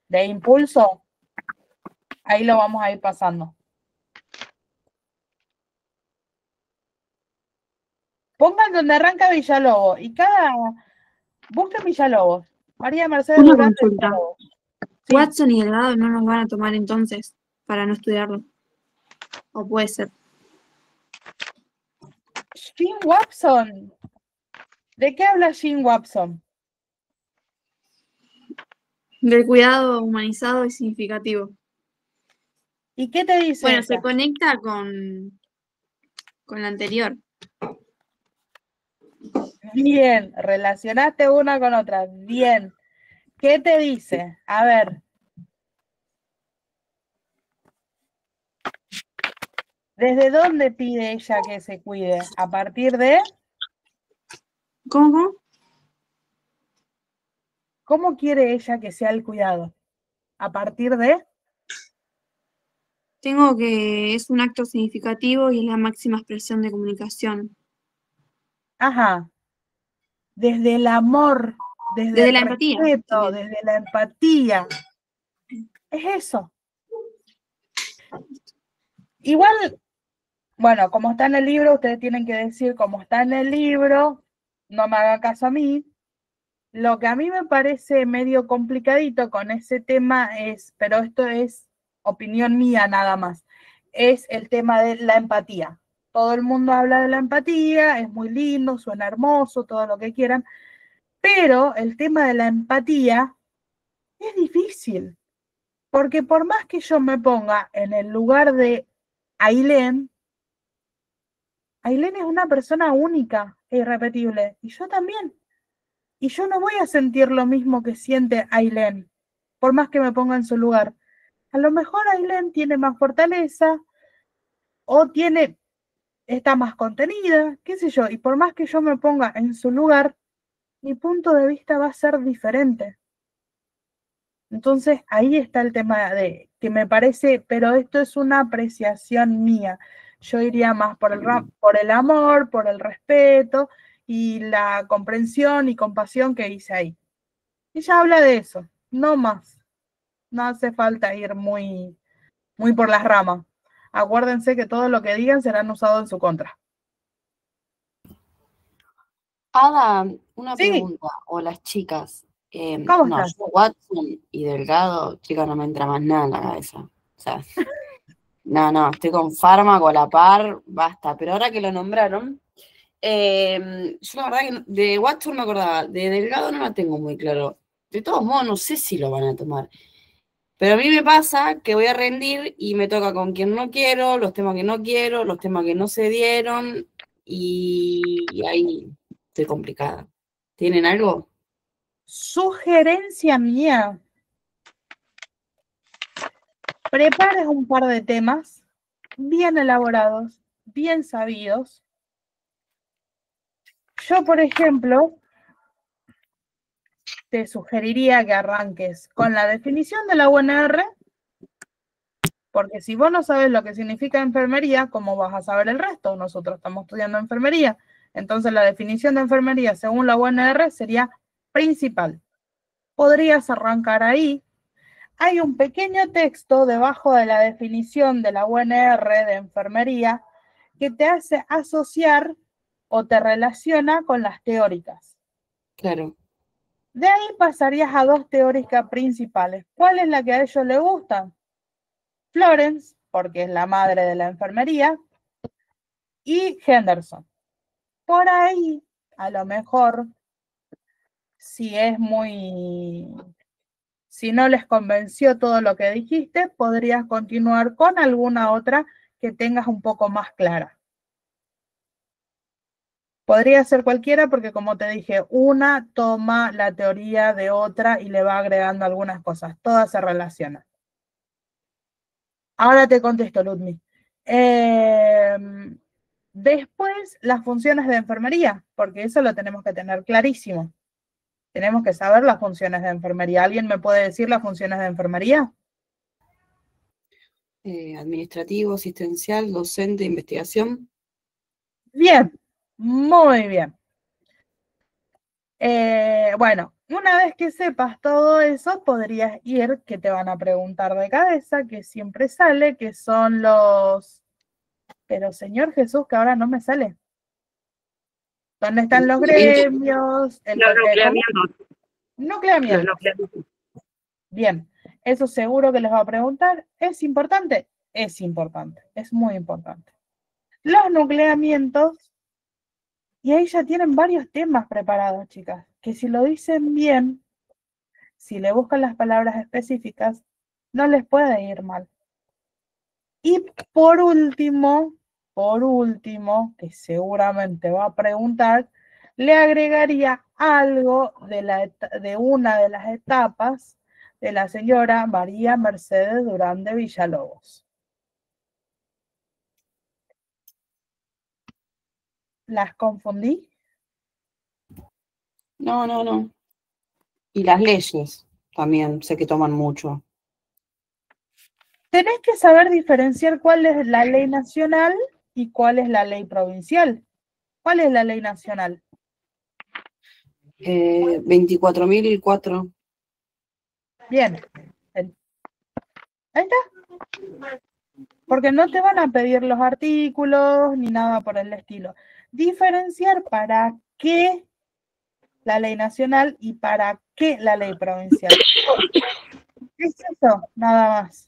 Impulso. Ahí lo vamos a ir pasando. Pongan donde arranca Villalobos y busquen Villalobos. María Mercedes Una Durán de consulta. Villalobos. Sí. Watson y Delgado no nos van a tomar entonces para no estudiarlo. O puede ser. Jean Watson. ¿De qué habla Jean Watson? Del cuidado humanizado y significativo. ¿Y qué te dice Bueno, esa? se conecta con la anterior. Bien, relacionaste una con otra. Bien. ¿Qué te dice? A ver. ¿Desde dónde pide ella que se cuide? ¿A partir de? ¿Cómo? ¿Cómo quiere ella que sea el cuidado? ¿A partir de? Tengo que es un acto significativo y es la máxima expresión de comunicación. Ajá. Desde el amor, desde Desde el la empatía. respeto, También. desde la empatía. Es eso. Igual, bueno, como está en el libro, ustedes tienen que decir como está en el libro, no me hagan caso a mí. Lo que a mí me parece medio complicadito con ese tema es, pero esto es opinión mía nada más, es el tema de la empatía. Todo el mundo habla de la empatía, es muy lindo, suena hermoso, todo lo que quieran, pero el tema de la empatía es difícil, porque por más que yo me ponga en el lugar de Ailén es una persona única e irrepetible, y yo también. Y yo no voy a sentir lo mismo que siente Ailén, por más que me ponga en su lugar. A lo mejor Ailén tiene más fortaleza o está más contenida, qué sé yo, y por más que yo me ponga en su lugar, mi punto de vista va a ser diferente. Entonces ahí está el tema de que me parece, pero esto es una apreciación mía. Yo iría más por el amor, por el respeto y la comprensión y compasión que hice ahí. Ella habla de eso, no más. No hace falta ir muy, muy por las ramas. Acuérdense que todo lo que digan serán usados en su contra. Ada, una Sí. pregunta, o las chicas. ¿Cómo No, estás? yo Watson y Delgado, chica, no me entra más nada en la cabeza. O sea, no, estoy con fármaco a la par, basta. Pero ahora que lo nombraron, yo la verdad que de Watson me acordaba, de Delgado no la tengo muy claro. De todos modos, no sé si lo van a tomar. Pero a mí me pasa que voy a rendir y me toca con quien no quiero, los temas que no quiero, los temas que no se dieron, y ahí estoy complicada. ¿Tienen algo? Sugerencia mía. Prepares un par de temas bien elaborados, bien sabidos. Yo, por ejemplo, te sugeriría que arranques con la definición de la UNR, porque si vos no sabes lo que significa enfermería, ¿cómo vas a saber el resto? Nosotros estamos estudiando enfermería. Entonces la definición de enfermería según la UNR sería principal. Podrías arrancar ahí. Hay un pequeño texto debajo de la definición de la UNR de enfermería que te hace asociar o te relaciona con las teóricas. Claro. De ahí pasarías a dos teóricas principales. ¿Cuál es la que a ellos les gusta? Florence, porque es la madre de la enfermería, y Henderson. Por ahí, a lo mejor, si no les convenció todo lo que dijiste, podrías continuar con alguna otra que tengas un poco más clara. Podría ser cualquiera porque, como te dije, una toma la teoría de otra y le va agregando algunas cosas. Todas se relacionan. Ahora te contesto, Ludmi. Después, las funciones de enfermería, porque eso lo tenemos que tener clarísimo. Tenemos que saber las funciones de enfermería. ¿Alguien me puede decir las funciones de enfermería? Administrativo, asistencial, docente, investigación. Bien, muy bien. Bueno, una vez que sepas todo eso, podrías ir, que te van a preguntar de cabeza, que siempre sale, que son los... Pero Señor Jesús, que ahora no me sale. ¿Dónde están los gremios? Los nucleamientos. Nucleamientos. Los nucleamientos. Bien, eso seguro que les va a preguntar. ¿Es importante? Es importante, es muy importante. Los nucleamientos, y ahí ya tienen varios temas preparados, chicas, que si lo dicen bien, si le buscan las palabras específicas, no les puede ir mal. Y por último, que seguramente va a preguntar, le agregaría algo de una de las etapas de la señora María Mercedes Durán de Villalobos. ¿Las confundí? No. Y las leyes también sé que toman mucho. Tenés que saber diferenciar cuál es la ley nacional y cuál es la ley provincial. ¿Cuál es la ley nacional? 24.004. Bien. Ahí está. Porque no te van a pedir los artículos ni nada por el estilo. Diferenciar para qué la ley nacional y para qué la ley provincial. Es eso, nada más.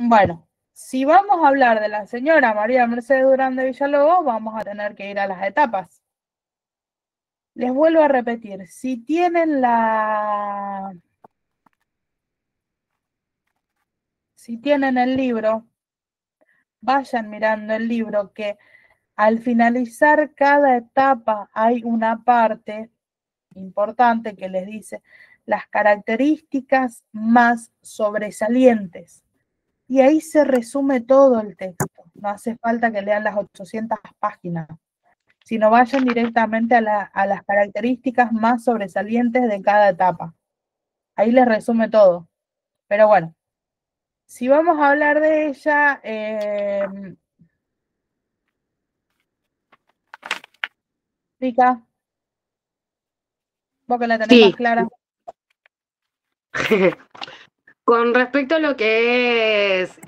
Bueno, si vamos a hablar de la señora María Mercedes Durán de Villalobos, vamos a tener que ir a las etapas. Les vuelvo a repetir, si tienen el libro, vayan mirando el libro, que al finalizar cada etapa hay una parte importante que les dice las características más sobresalientes. Y ahí se resume todo el texto. No hace falta que lean las 800 páginas, sino vayan directamente a las características más sobresalientes de cada etapa. Ahí les resume todo. Pero bueno, si vamos a hablar de ella, Rica, vos que la tenés más clara. Con respecto a lo que es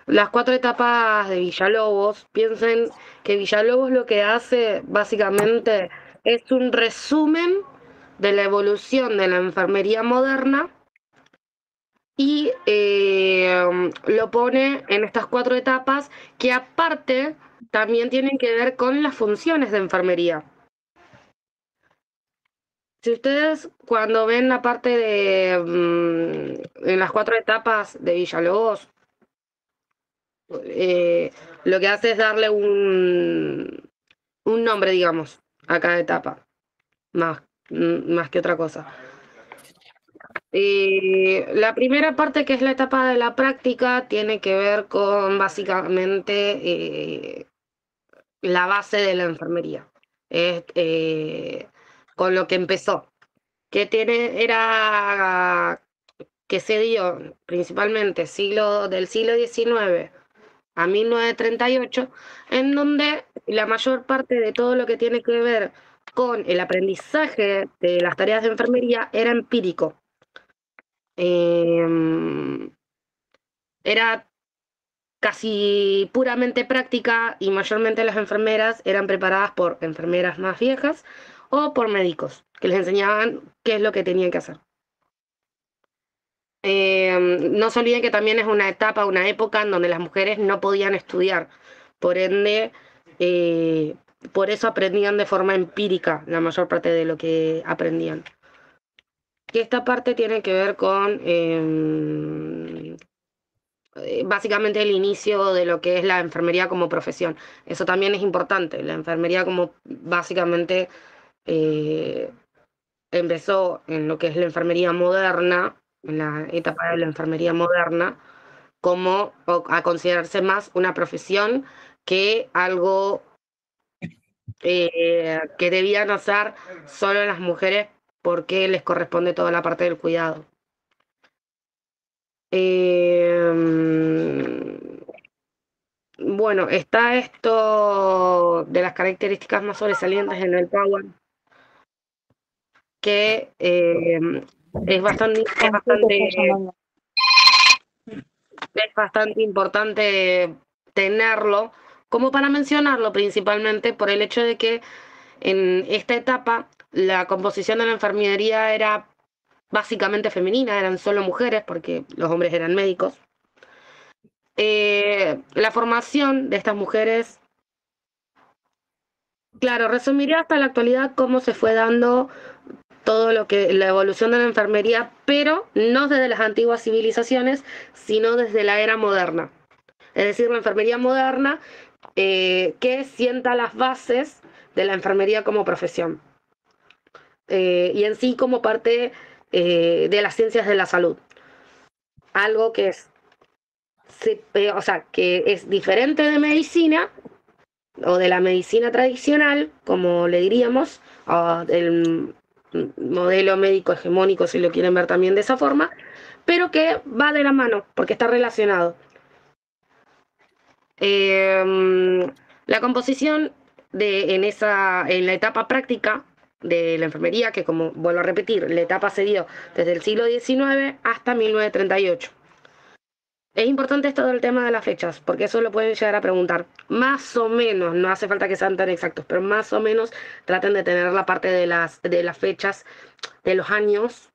las 4 etapas de Villalobos, piensen que Villalobos lo que hace básicamente es un resumen de la evolución de la enfermería moderna y lo pone en estas 4 etapas que aparte también tienen que ver con las funciones de enfermería. Si ustedes cuando ven la parte de en las 4 etapas de Villalobos, lo que hace es darle un nombre, digamos, a cada etapa, más que otra cosa. La primera parte, que es la etapa de la práctica, tiene que ver con básicamente la base de la enfermería, con lo que empezó, que se dio principalmente del siglo XIX a 1938, en donde la mayor parte de todo lo que tiene que ver con el aprendizaje de las tareas de enfermería era empírico. Era casi puramente práctica y mayormente las enfermeras eran preparadas por enfermeras más viejas o por médicos que les enseñaban qué es lo que tenían que hacer. No se olviden que también es una etapa, una época en donde las mujeres no podían estudiar, por ende, por eso aprendían de forma empírica la mayor parte de lo que aprendían. Y esta parte tiene que ver con básicamente el inicio de lo que es la enfermería como profesión. Eso también es importante. La enfermería como básicamente empezó en lo que es la enfermería moderna, en la etapa de la enfermería moderna, como a considerarse más una profesión que algo que debían hacer solo las mujeres porque les corresponde toda la parte del cuidado. Bueno, está esto de las características más sobresalientes en el Power, que es bastante importante tenerlo, como para mencionarlo principalmente por el hecho de que en esta etapa la composición de la enfermería era básicamente femenina, eran solo mujeres porque los hombres eran médicos. La formación de estas mujeres, claro, resumiría hasta la actualidad cómo se fue dando todo lo que la evolución de la enfermería, pero no desde las antiguas civilizaciones, sino desde la era moderna. Es decir, la enfermería moderna que sienta las bases de la enfermería como profesión. Y en sí como parte de las ciencias de la salud. Algo que es, o sea, que es diferente de medicina, o de la medicina tradicional, como le diríamos, o del modelo médico hegemónico, si lo quieren ver también de esa forma, pero que va de la mano, porque está relacionado. La composición en la etapa práctica de la enfermería, que como vuelvo a repetir, la etapa se dio desde el siglo XIX hasta 1938. Es importante esto del tema de las fechas, porque eso lo pueden llegar a preguntar. Más o menos, no hace falta que sean tan exactos, pero más o menos traten de tener la parte de las fechas, de los años,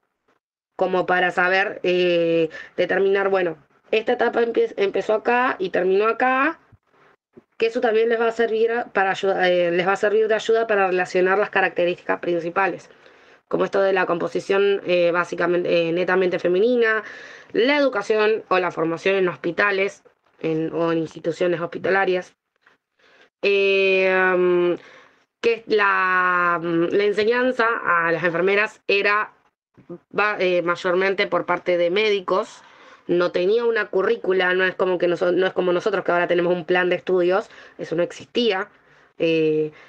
como para saber determinar, bueno, esta etapa empezó acá y terminó acá, que eso también les va a servir les va a servir de ayuda para relacionar las características principales, como esto de la composición básicamente netamente femenina, la educación o la formación en hospitales o en instituciones hospitalarias, que la enseñanza a las enfermeras era mayormente por parte de médicos, no tenía una currícula, no es como nosotros que ahora tenemos un plan de estudios, eso no existía.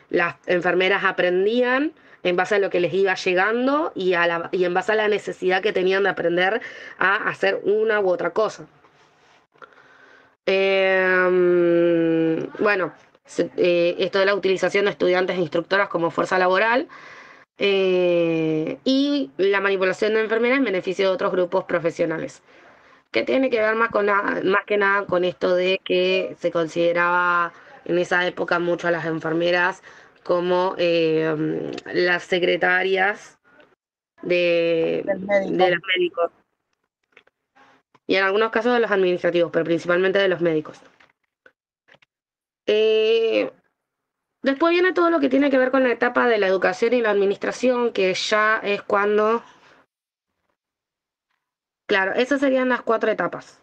Las enfermeras aprendían en base a lo que les iba llegando y en base a la necesidad que tenían de aprender a hacer una u otra cosa. Bueno, esto de la utilización de estudiantes e instructoras como fuerza laboral y la manipulación de enfermeras en beneficio de otros grupos profesionales, que tiene que ver más que nada con esto de que se consideraba en esa época mucho a las enfermeras como las secretarias de los médicos. Y en algunos casos de los administrativos, pero principalmente de los médicos. Después viene todo lo que tiene que ver con la etapa de la educación y la administración, que ya es cuando... Claro, esas serían las 4 etapas.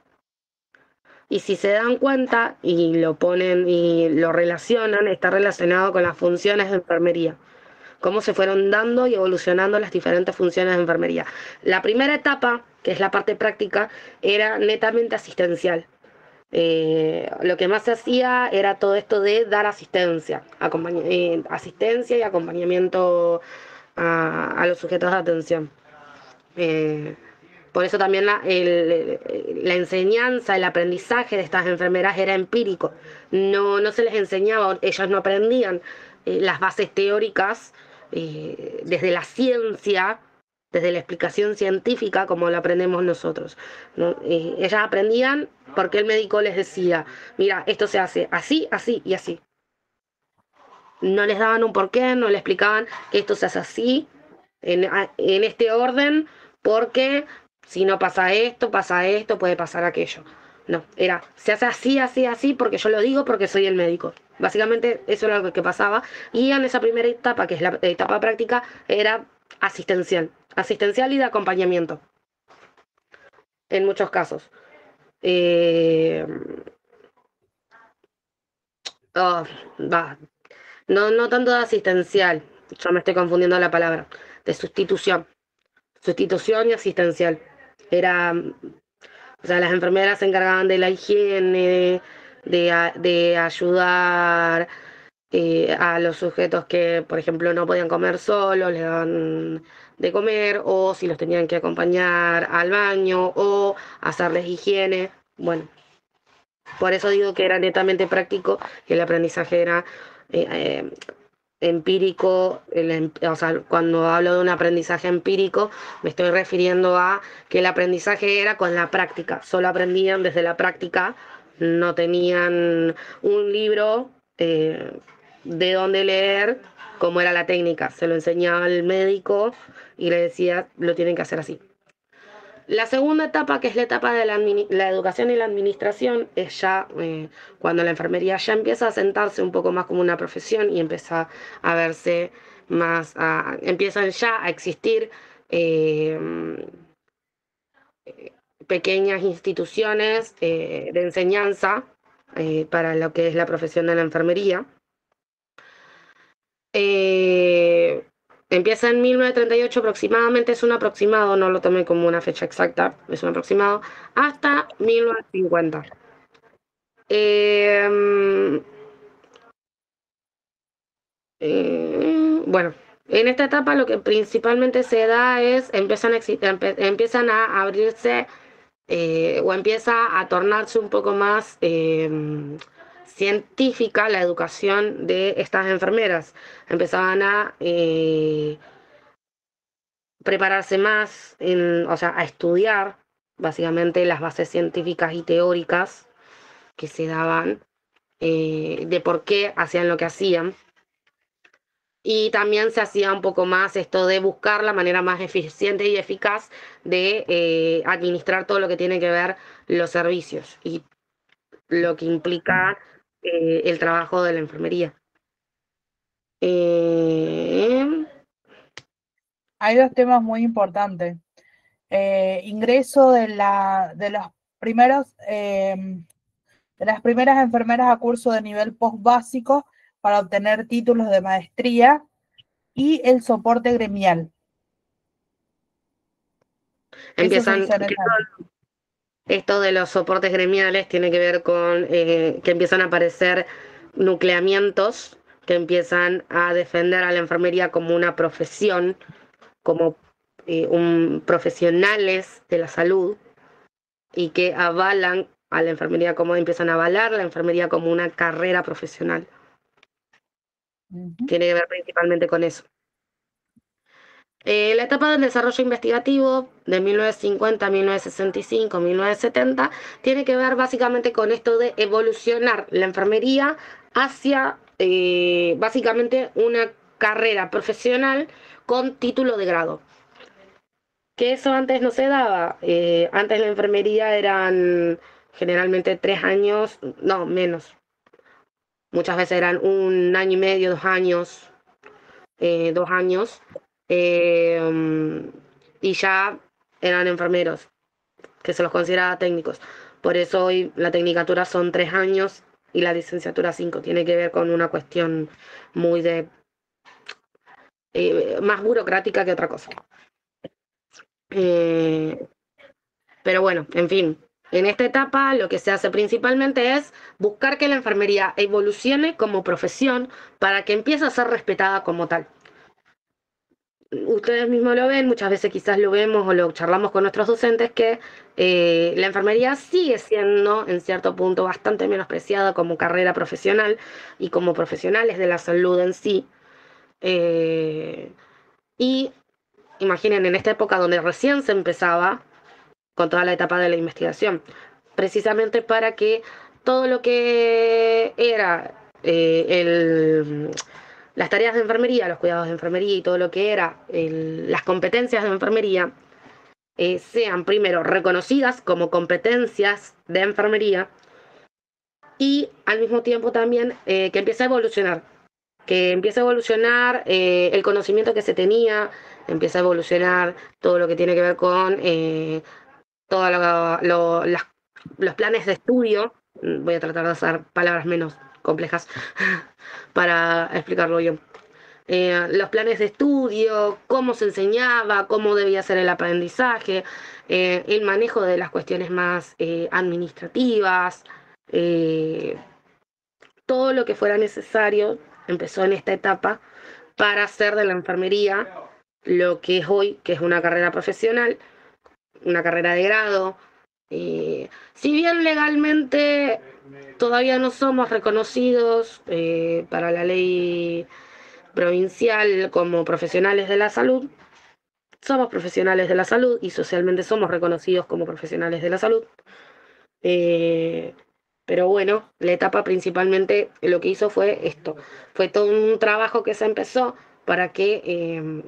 Y si se dan cuenta y lo ponen y lo relacionan, está relacionado con las funciones de enfermería. Cómo se fueron dando y evolucionando las diferentes funciones de enfermería. La primera etapa, que es la parte práctica, era netamente asistencial. Lo que más se hacía era todo esto de dar asistencia, asistencia y acompañamiento a los sujetos de atención. Por eso también la enseñanza, el aprendizaje de estas enfermeras era empírico. No se les enseñaba, ellas no aprendían las bases teóricas desde la ciencia, desde la explicación científica como la aprendemos nosotros, ¿no? Ellas aprendían porque el médico les decía, mira, esto se hace así, así y así. No les daban un porqué, no les explicaban que esto se hace así, en este orden, porque si no pasa esto, puede pasar aquello. No, era, se hace así, así, así, porque yo lo digo porque soy el médico. Básicamente eso era lo que pasaba. Y en esa primera etapa, que es la etapa práctica, era asistencial y de acompañamiento. En muchos casos. No tanto de asistencial, yo me estoy confundiendo la palabra, de sustitución y asistencial. Era, o sea, las enfermeras se encargaban de la higiene, de ayudar a los sujetos que, por ejemplo, no podían comer solos, les daban de comer, o si los tenían que acompañar al baño, o hacerles higiene. Bueno, por eso digo que era netamente práctico y el aprendizaje era empírico. O sea, cuando hablo de un aprendizaje empírico, me estoy refiriendo a que el aprendizaje era con la práctica. Solo aprendían desde la práctica, no tenían un libro de dónde leer cómo era la técnica. Se lo enseñaba el médico y le decía, lo tienen que hacer así. La segunda etapa, que es la etapa de la educación y la administración, es ya cuando la enfermería ya empieza a sentarse un poco más como una profesión y empieza a verse más, empiezan ya a existir pequeñas instituciones de enseñanza para lo que es la profesión de la enfermería. Empieza en 1938 aproximadamente, es un aproximado, no lo tomé como una fecha exacta, es un aproximado, hasta 1950. Bueno, en esta etapa lo que principalmente se da es, empiezan a abrirse o empieza a tornarse un poco más científica la educación de estas enfermeras. Empezaban a prepararse más, o sea, a estudiar básicamente las bases científicas y teóricas que se daban de por qué hacían lo que hacían. Y también se hacía un poco más esto de buscar la manera más eficiente y eficaz de administrar todo lo que tiene que ver los servicios y lo que implica el trabajo de la enfermería. Hay dos temas muy importantes. Ingreso de las primeras enfermeras a curso de nivel post básico para obtener títulos de maestría y el soporte gremial. Empiezan, esto de los soportes gremiales tiene que ver con que empiezan a aparecer nucleamientos que empiezan a defender a la enfermería como una profesión, como profesionales de la salud, y que avalan a la enfermería, como empiezan a avalar la enfermería como una carrera profesional. Tiene que ver principalmente con eso. La etapa del desarrollo investigativo de 1950, 1965, 1970 tiene que ver básicamente con esto de evolucionar la enfermería hacia básicamente una carrera profesional con título de grado. Que eso antes no se daba. Antes la enfermería eran generalmente 3 años, no, menos. Muchas veces eran 1 año y medio, 2 años, 2 años. Y ya eran enfermeros, que se los consideraba técnicos. Por eso hoy la tecnicatura son 3 años y la licenciatura 5. Tiene que ver con una cuestión muy de más burocrática que otra cosa. Pero bueno, en fin, en esta etapa lo que se hace principalmente es buscar que la enfermería evolucione como profesión para que empiece a ser respetada como tal. ustedes mismos lo ven, muchas veces quizás lo vemos o lo charlamos con nuestros docentes, que la enfermería sigue siendo en cierto punto bastante menospreciada como carrera profesional y como profesionales de la salud en sí. Y imaginen, en esta época donde recién se empezaba con toda la etapa de la investigación, precisamente para que todo lo que era las tareas de enfermería, los cuidados de enfermería y todo lo que era las competencias de enfermería sean primero reconocidas como competencias de enfermería y al mismo tiempo también que empiece a evolucionar. Que empiece a evolucionar el conocimiento que se tenía, empieza a evolucionar todo lo que tiene que ver con todos los planes de estudio. Voy a tratar de usar palabras menos complejas para explicarlo yo. Los planes de estudio, cómo se enseñaba, cómo debía ser el aprendizaje, el manejo de las cuestiones más administrativas, todo lo que fuera necesario empezó en esta etapa para hacer de la enfermería lo que es hoy, que es una carrera profesional, una carrera de grado. Si bien legalmente todavía no somos reconocidos para la ley provincial como profesionales de la salud, somos profesionales de la salud y socialmente somos reconocidos como profesionales de la salud. Pero bueno, la etapa principalmente lo que hizo fue esto, fue todo un trabajo que se empezó para que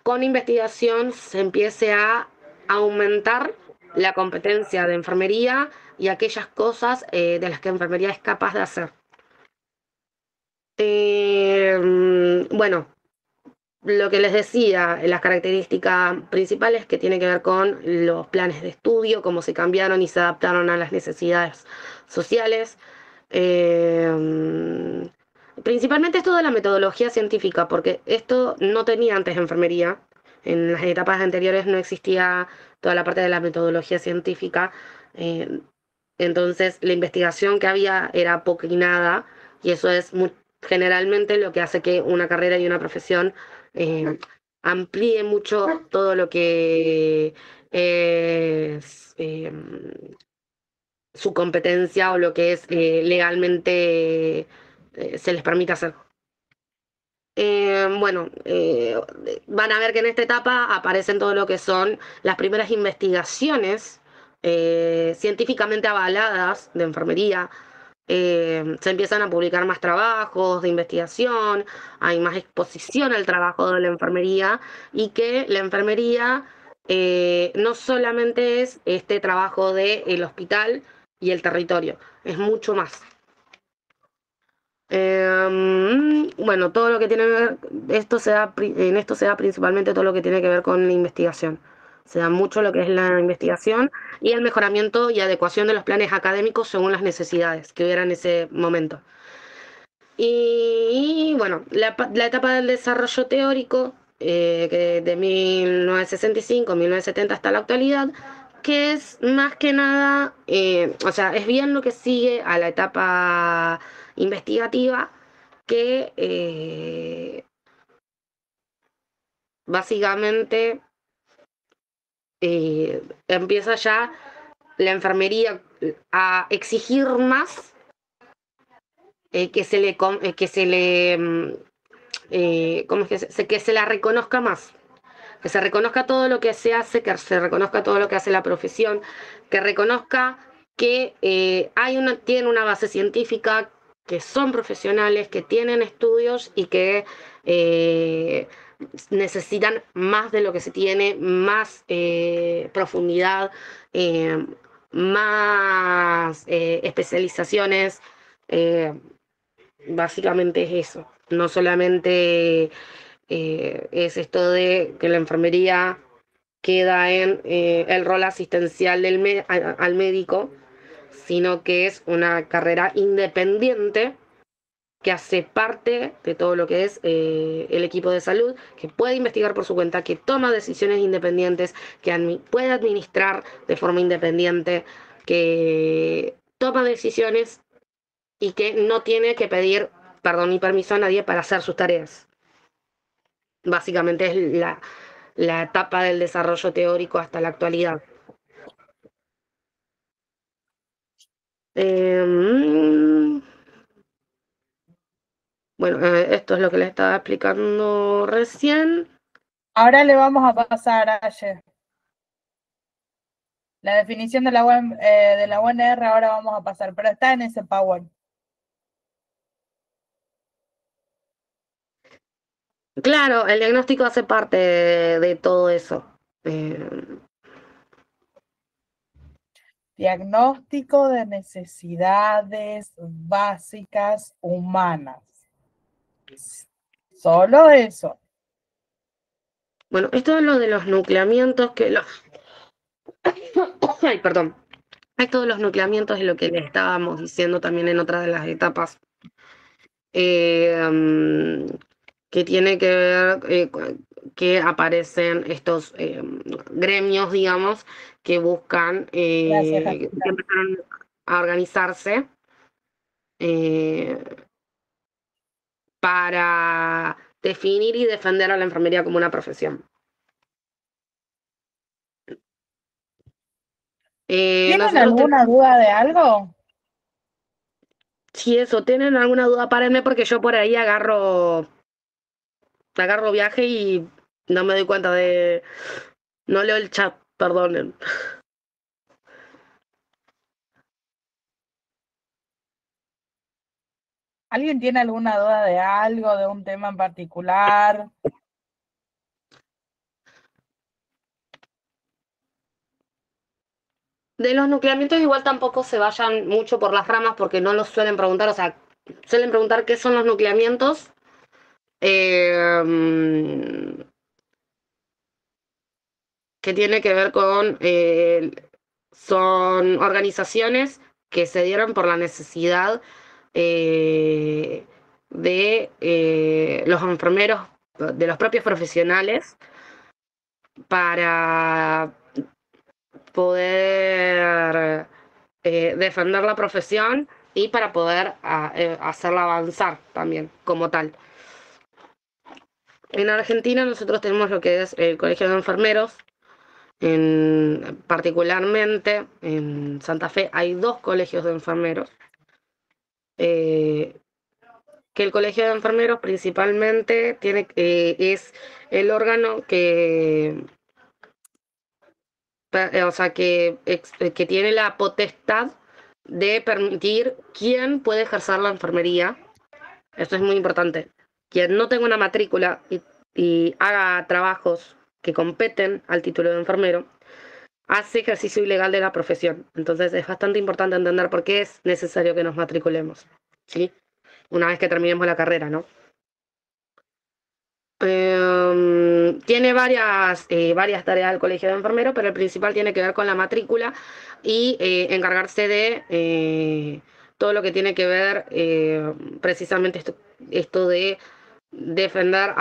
con investigación se empiece a aumentar la competencia de enfermería y aquellas cosas de las que enfermería es capaz de hacer. Bueno, lo que les decía, las características principales que tienen que ver con los planes de estudio, cómo se cambiaron y se adaptaron a las necesidades sociales. Principalmente esto de la metodología científica, porque esto no tenía antes enfermería. En las etapas anteriores no existía toda la parte de la metodología científica. Entonces la investigación que había era poca y nada, y eso es generalmente lo que hace que una carrera y una profesión amplíe mucho todo lo que es su competencia o lo que es legalmente se les permite hacer. Bueno, van a ver que en esta etapa aparecen todo lo que son las primeras investigaciones científicamente avaladas de enfermería. Se empiezan a publicar más trabajos de investigación, hay más exposición al trabajo de la enfermería y que la enfermería no solamente es este trabajo del hospital y el territorio, es mucho más. Bueno, todo lo que tiene que ver, en esto se da principalmente todo lo que tiene que ver con la investigación. Se da mucho lo que es la investigación y el mejoramiento y adecuación de los planes académicos según las necesidades que hubiera en ese momento. Y bueno, la etapa del desarrollo teórico, que de 1965, 1970 hasta la actualidad, que es más que nada, o sea, es bien lo que sigue a la etapa investigativa, que básicamente empieza ya la enfermería a exigir más que se le ¿cómo es que se la reconozca más, que se reconozca todo lo que se hace, que se reconozca todo lo que hace la profesión, que reconozca que tienen una base científica, que son profesionales, que tienen estudios y que necesitan más de lo que se tiene, más profundidad, más especializaciones. Básicamente es eso, no solamente es esto de que la enfermería queda en el rol asistencial al médico, sino que es una carrera independiente que hace parte de todo lo que es el equipo de salud, que puede investigar por su cuenta, que toma decisiones independientes, que puede administrar de forma independiente, que toma decisiones y que no tiene que pedir perdón ni permiso a nadie para hacer sus tareas. básicamente es la etapa del desarrollo teórico hasta la actualidad. Bueno, esto es lo que les estaba explicando recién. Ahora le vamos a pasar a Aye. La definición de la UNR ahora vamos a pasar, pero está en ese Power. Claro, el diagnóstico hace parte de todo eso. Diagnóstico de necesidades básicas humanas. Solo eso. Bueno, esto es lo de los nucleamientos Ay, perdón. Esto de los nucleamientos es lo que le estábamos diciendo también en otra de las etapas. Que tiene que ver que aparecen estos gremios, digamos, que buscan, que empezaron a organizarse para definir y defender a la enfermería como una profesión. ¿Tienen alguna duda de algo? Si eso, ¿tienen alguna duda? Párenme porque yo por ahí agarro viaje y no me doy cuenta de... No leo el chat, perdonen. ¿Alguien tiene alguna duda de algo, de un tema en particular? De los nucleamientos igual tampoco se vayan mucho por las ramas porque no los suelen preguntar, o sea, suelen preguntar qué son los nucleamientos. Que tiene que ver con, son organizaciones que se dieron por la necesidad de los enfermeros, de los propios profesionales, para poder defender la profesión y para poder hacerla avanzar también como tal. En Argentina nosotros tenemos lo que es el Colegio de Enfermeros. Particularmente en Santa Fe hay 2 colegios de enfermeros. Que el Colegio de Enfermeros principalmente es el órgano que tiene la potestad de permitir quién puede ejercer la enfermería. Esto es muy importante. Quien no tenga una matrícula y haga trabajos que competen al título de enfermero, hace ejercicio ilegal de la profesión. Entonces es bastante importante entender por qué es necesario que nos matriculemos, ¿sí? Una vez que terminemos la carrera, ¿no? Tiene varias tareas el colegio de enfermeros, pero el principal tiene que ver con la matrícula y encargarse de todo lo que tiene que ver precisamente esto de defender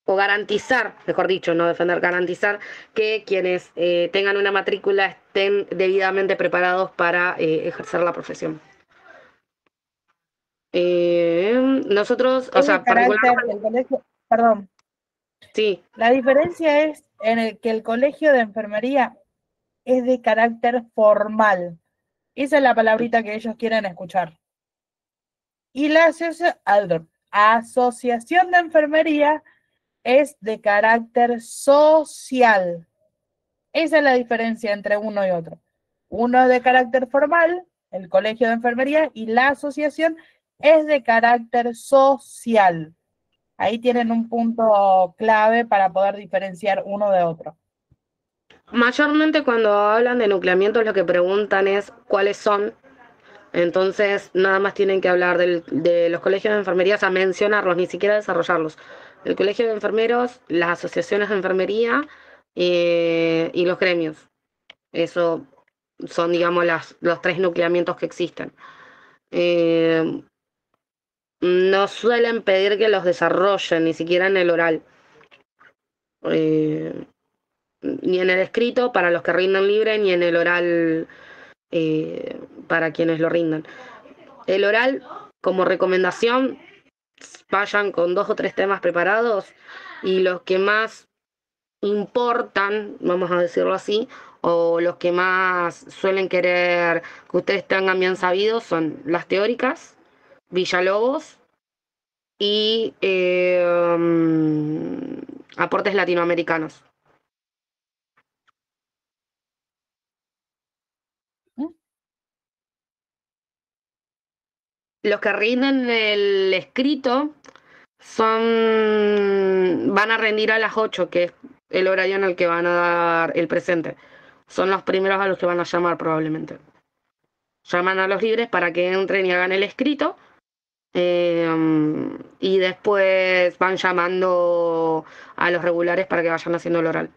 o garantizar, mejor dicho, no defender, garantizar que quienes tengan una matrícula estén debidamente preparados para ejercer la profesión. Nosotros, o sea, particularmente el colegio, perdón. Sí. La diferencia es en que el colegio de enfermería es de carácter formal. Esa es la palabrita que ellos quieren escuchar. Y la asociación de enfermería es de carácter social. Esa es la diferencia entre uno y otro. Uno es de carácter formal, el colegio de enfermería, y la asociación es de carácter social. Ahí tienen un punto clave para poder diferenciar uno de otro. Mayormente cuando hablan de nucleamientos lo que preguntan es cuáles son. Entonces nada más tienen que hablar de los colegios de enfermería, o sea, mencionarlos, ni siquiera desarrollarlos. El colegio de enfermeros, las asociaciones de enfermería y los gremios. Eso son, digamos, los 3 nucleamientos que existen. No suelen pedir que los desarrollen, ni siquiera en el oral. Ni en el escrito para los que rindan libre, ni en el oral para quienes lo rindan. El oral, como recomendación, vayan con 2 o 3 temas preparados y los que más importan, vamos a decirlo así, o los que más suelen querer que ustedes tengan bien sabidos son las teóricas, Villalobos y aportes latinoamericanos. Los que rinden el escrito van a rendir a las 8, que es el horario en el que van a dar el presente. Son los primeros a los que van a llamar probablemente. Llaman a los libres para que entren y hagan el escrito. Y después van llamando a los regulares para que vayan haciendo el oral.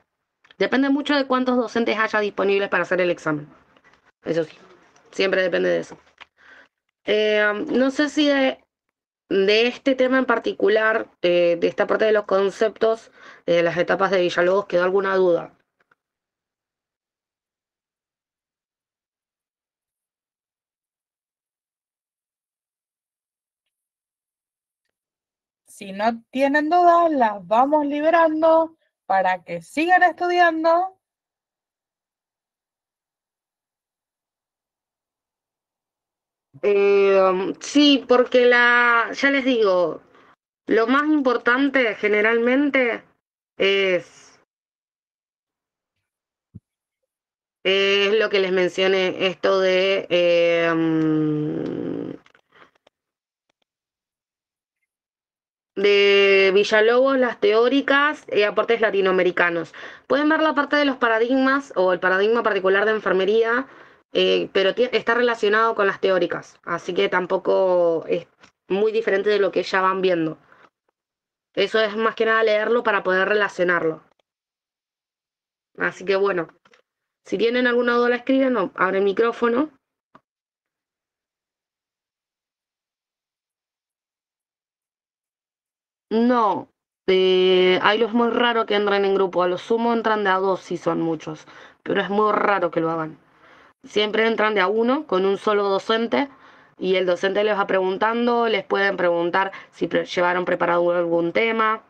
Depende mucho de cuántos docentes haya disponibles para hacer el examen. Eso sí, siempre depende de eso. No sé si de este tema en particular, de esta parte de los conceptos, de las etapas de Villalobos, ¿quedó alguna duda? Si no tienen dudas, las vamos liberando para que sigan estudiando. Sí, porque ya les digo, lo más importante generalmente es lo que les mencioné, esto de Villalobos, las teóricas y aportes latinoamericanos. Pueden ver la parte de los paradigmas o el paradigma particular de enfermería, pero está relacionado con las teóricas, así que tampoco es muy diferente de lo que ya van viendo. Eso es más que nada leerlo para poder relacionarlo. Así que bueno, si tienen alguna duda la escriben o abren el micrófono. No, hay los muy raro que entren en grupo, a lo sumo entran de a 2 si son muchos, pero es muy raro que lo hagan. Siempre entran de a 1 con un solo docente y el docente les va preguntando, les pueden preguntar si llevaron preparado algún tema.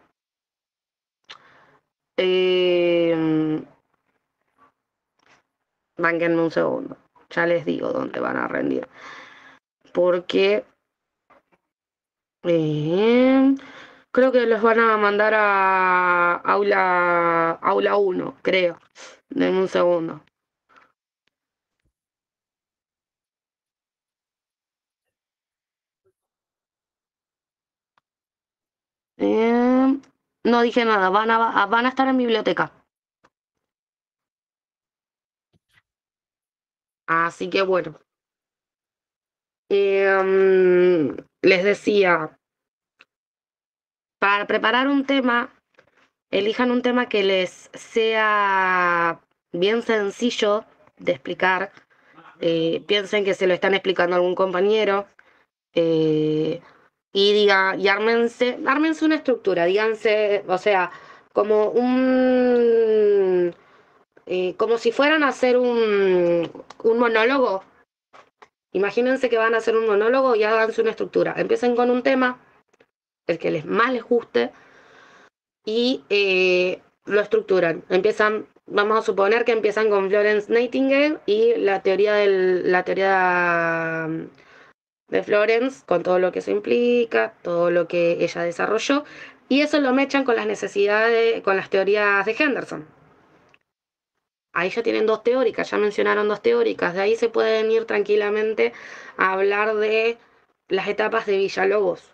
Bánquenme un segundo, ya les digo dónde van a rendir. Porque creo que los van a mandar a aula 1, creo. Denme un segundo. No dije nada, van a estar en biblioteca. Así que bueno. Les decía, para preparar un tema, elijan un tema que les sea bien sencillo de explicar. Piensen que se lo están explicando a algún compañero. Y ármense una estructura, díganse, o sea, como como si fueran a hacer un monólogo. Imagínense que van a hacer un monólogo y háganse una estructura. Empiecen con un tema, el que más les guste, y lo estructuran. Vamos a suponer que empiezan con Florence Nightingale y la teoría de Florence, con todo lo que eso implica, todo lo que ella desarrolló, y eso lo mechan con las necesidades, con las teorías de Henderson. Ahí ya tienen 2 teóricas, ya mencionaron 2 teóricas, de ahí se pueden ir tranquilamente a hablar de las etapas de Villalobos,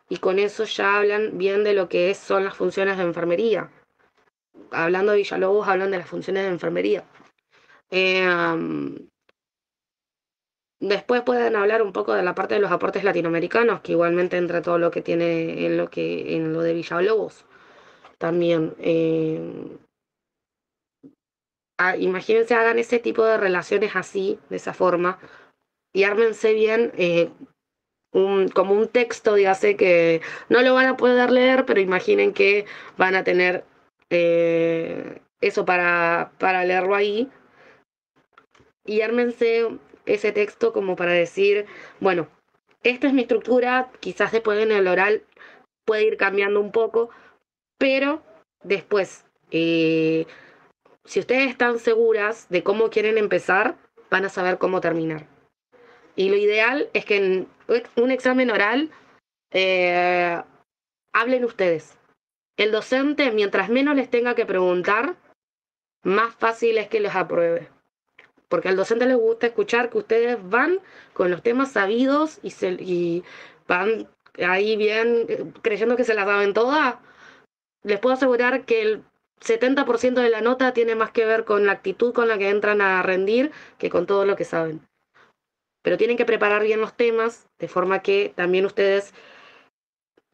y con eso ya hablan bien de lo que son las funciones de enfermería. Hablando de Villalobos, hablan de las funciones de enfermería. Después pueden hablar un poco de la parte de los aportes latinoamericanos, que igualmente entra todo lo que tiene en lo de Villalobos. También, imagínense, hagan ese tipo de relaciones así, de esa forma, y ármense bien como un texto, dígase, que no lo van a poder leer, pero imaginen que van a tener eso para leerlo ahí. Y ármense ese texto como para decir, bueno, esta es mi estructura, quizás después en el oral puede ir cambiando un poco, pero después, si ustedes están seguras de cómo quieren empezar, van a saber cómo terminar. Y lo ideal es que en un examen oral hablen ustedes. El docente, mientras menos les tenga que preguntar, más fácil es que les apruebe. Porque al docente les gusta escuchar que ustedes van con los temas sabidos y van ahí bien creyendo que se las saben todas. Les puedo asegurar que el 70% de la nota tiene más que ver con la actitud con la que entran a rendir que con todo lo que saben. Pero tienen que preparar bien los temas, de forma que también ustedes,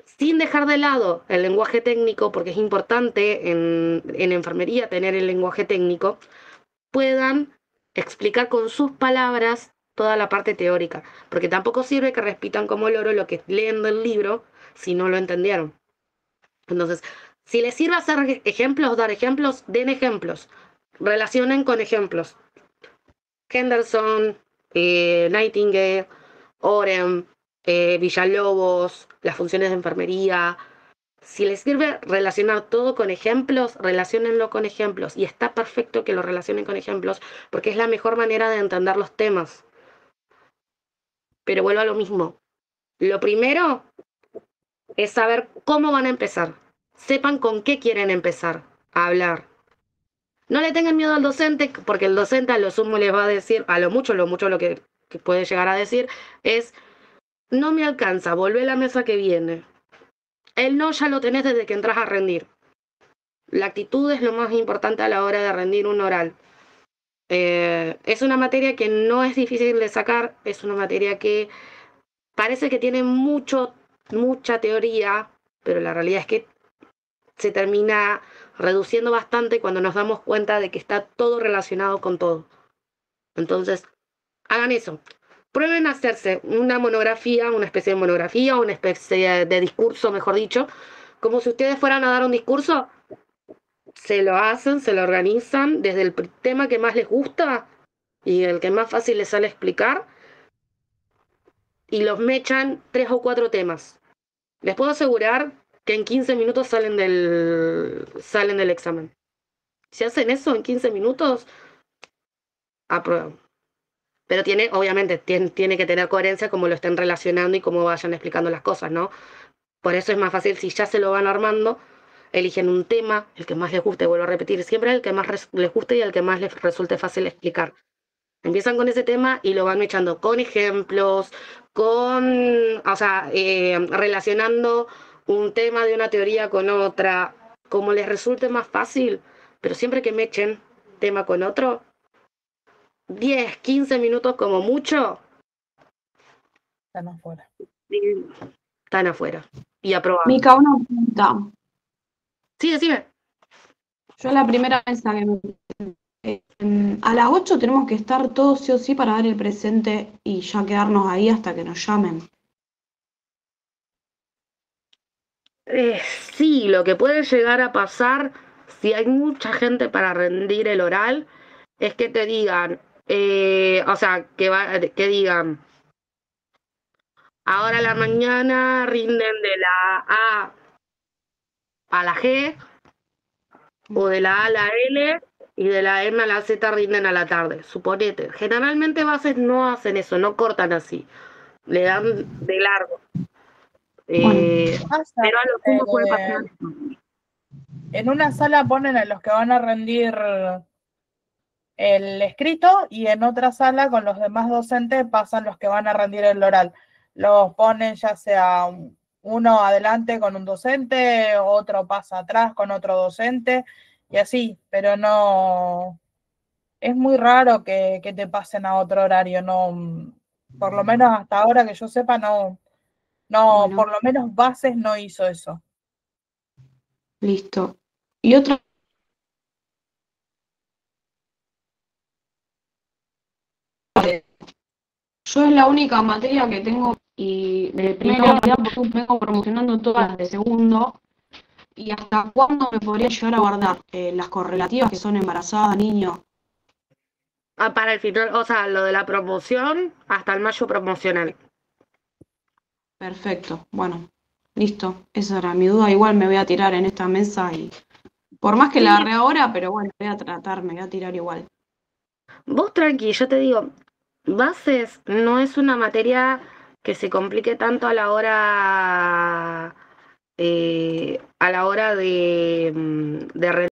sin dejar de lado el lenguaje técnico, porque es importante en enfermería tener el lenguaje técnico, puedan explicar con sus palabras toda la parte teórica, porque tampoco sirve que repitan como loro lo que leen del libro si no lo entendieron. Entonces, si les sirve hacer ejemplos, dar ejemplos, den ejemplos, relacionen con ejemplos. Henderson, Nightingale, Orem, Villalobos, las funciones de enfermería. Si les sirve relacionar todo con ejemplos, relaciónenlo con ejemplos. Y está perfecto que lo relacionen con ejemplos, porque es la mejor manera de entender los temas. Pero vuelvo a lo mismo. Lo primero es saber cómo van a empezar. Sepan con qué quieren empezar a hablar. No le tengan miedo al docente, porque el docente a lo sumo les va a decir, a lo mucho lo que puede llegar a decir es: no me alcanza, volvé a la mesa que viene. El no ya lo tenés desde que entras a rendir. La actitud es lo más importante a la hora de rendir un oral. Es una materia que no es difícil de sacar, es una materia que parece que tiene mucha teoría, pero la realidad es que se termina reduciendo bastante cuando nos damos cuenta de que está todo relacionado con todo. Entonces, hagan eso. Prueben a hacerse una monografía, una especie de monografía, una especie de discurso, mejor dicho, como si ustedes fueran a dar un discurso. Se lo hacen, se lo organizan desde el tema que más les gusta y el que más fácil les sale explicar, y los mechan 3 o 4 temas. Les puedo asegurar que en 15 minutos salen del examen. Si hacen eso en 15 minutos, aprueban. Pero obviamente, tiene que tener coherencia como lo estén relacionando y cómo vayan explicando las cosas, ¿no? Por eso es más fácil, si ya se lo van armando, eligen un tema, el que más les guste, vuelvo a repetir, siempre el que más les guste y el que más les resulte fácil explicar. Empiezan con ese tema y lo van echando con ejemplos, relacionando un tema de una teoría con otra, como les resulte más fácil, pero siempre que me echen tema con otro, 10, 15 minutos como mucho, Están afuera. están afuera y aprobados. Mica, una pregunta. Sí, decime. Yo la primera vez que a las 8 tenemos que estar todos sí o sí para dar el presente y ya quedarnos ahí hasta que nos llamen. Sí, lo que puede llegar a pasar si hay mucha gente para rendir el oral es que te digan, que digan, ahora a la mañana rinden de la A a la G, o de la A a la L, y de la M a la Z rinden a la tarde, suponete. Generalmente bases no hacen eso, no cortan así, le dan de largo. Pero a lo sumo puede pasar. En una sala ponen a los que van a rendir el escrito y en otra sala con los demás docentes pasan los que van a rendir el oral. Los ponen ya sea uno adelante con un docente, otro pasa atrás con otro docente y así, pero no, es muy raro que te pasen a otro horario, no, por lo menos hasta ahora que yo sepa, no, Bueno. por lo menos Bases no hizo eso. Listo. Y otra. Yo es la única materia que tengo y de primero porque vengo promocionando todas las de segundo. ¿Y hasta cuándo me podría llegar a guardar las correlativas que son embarazada, niño? Para el final, o sea, lo de la promoción hasta el mayo promocional. Perfecto, bueno, listo, esa era mi duda. Igual me voy a tirar en esta mesa y por más que la agarré ahora, pero bueno, voy a tratar, me voy a tirar igual. Vos tranqui, yo te digo, bases no es una materia que se complique tanto a la hora de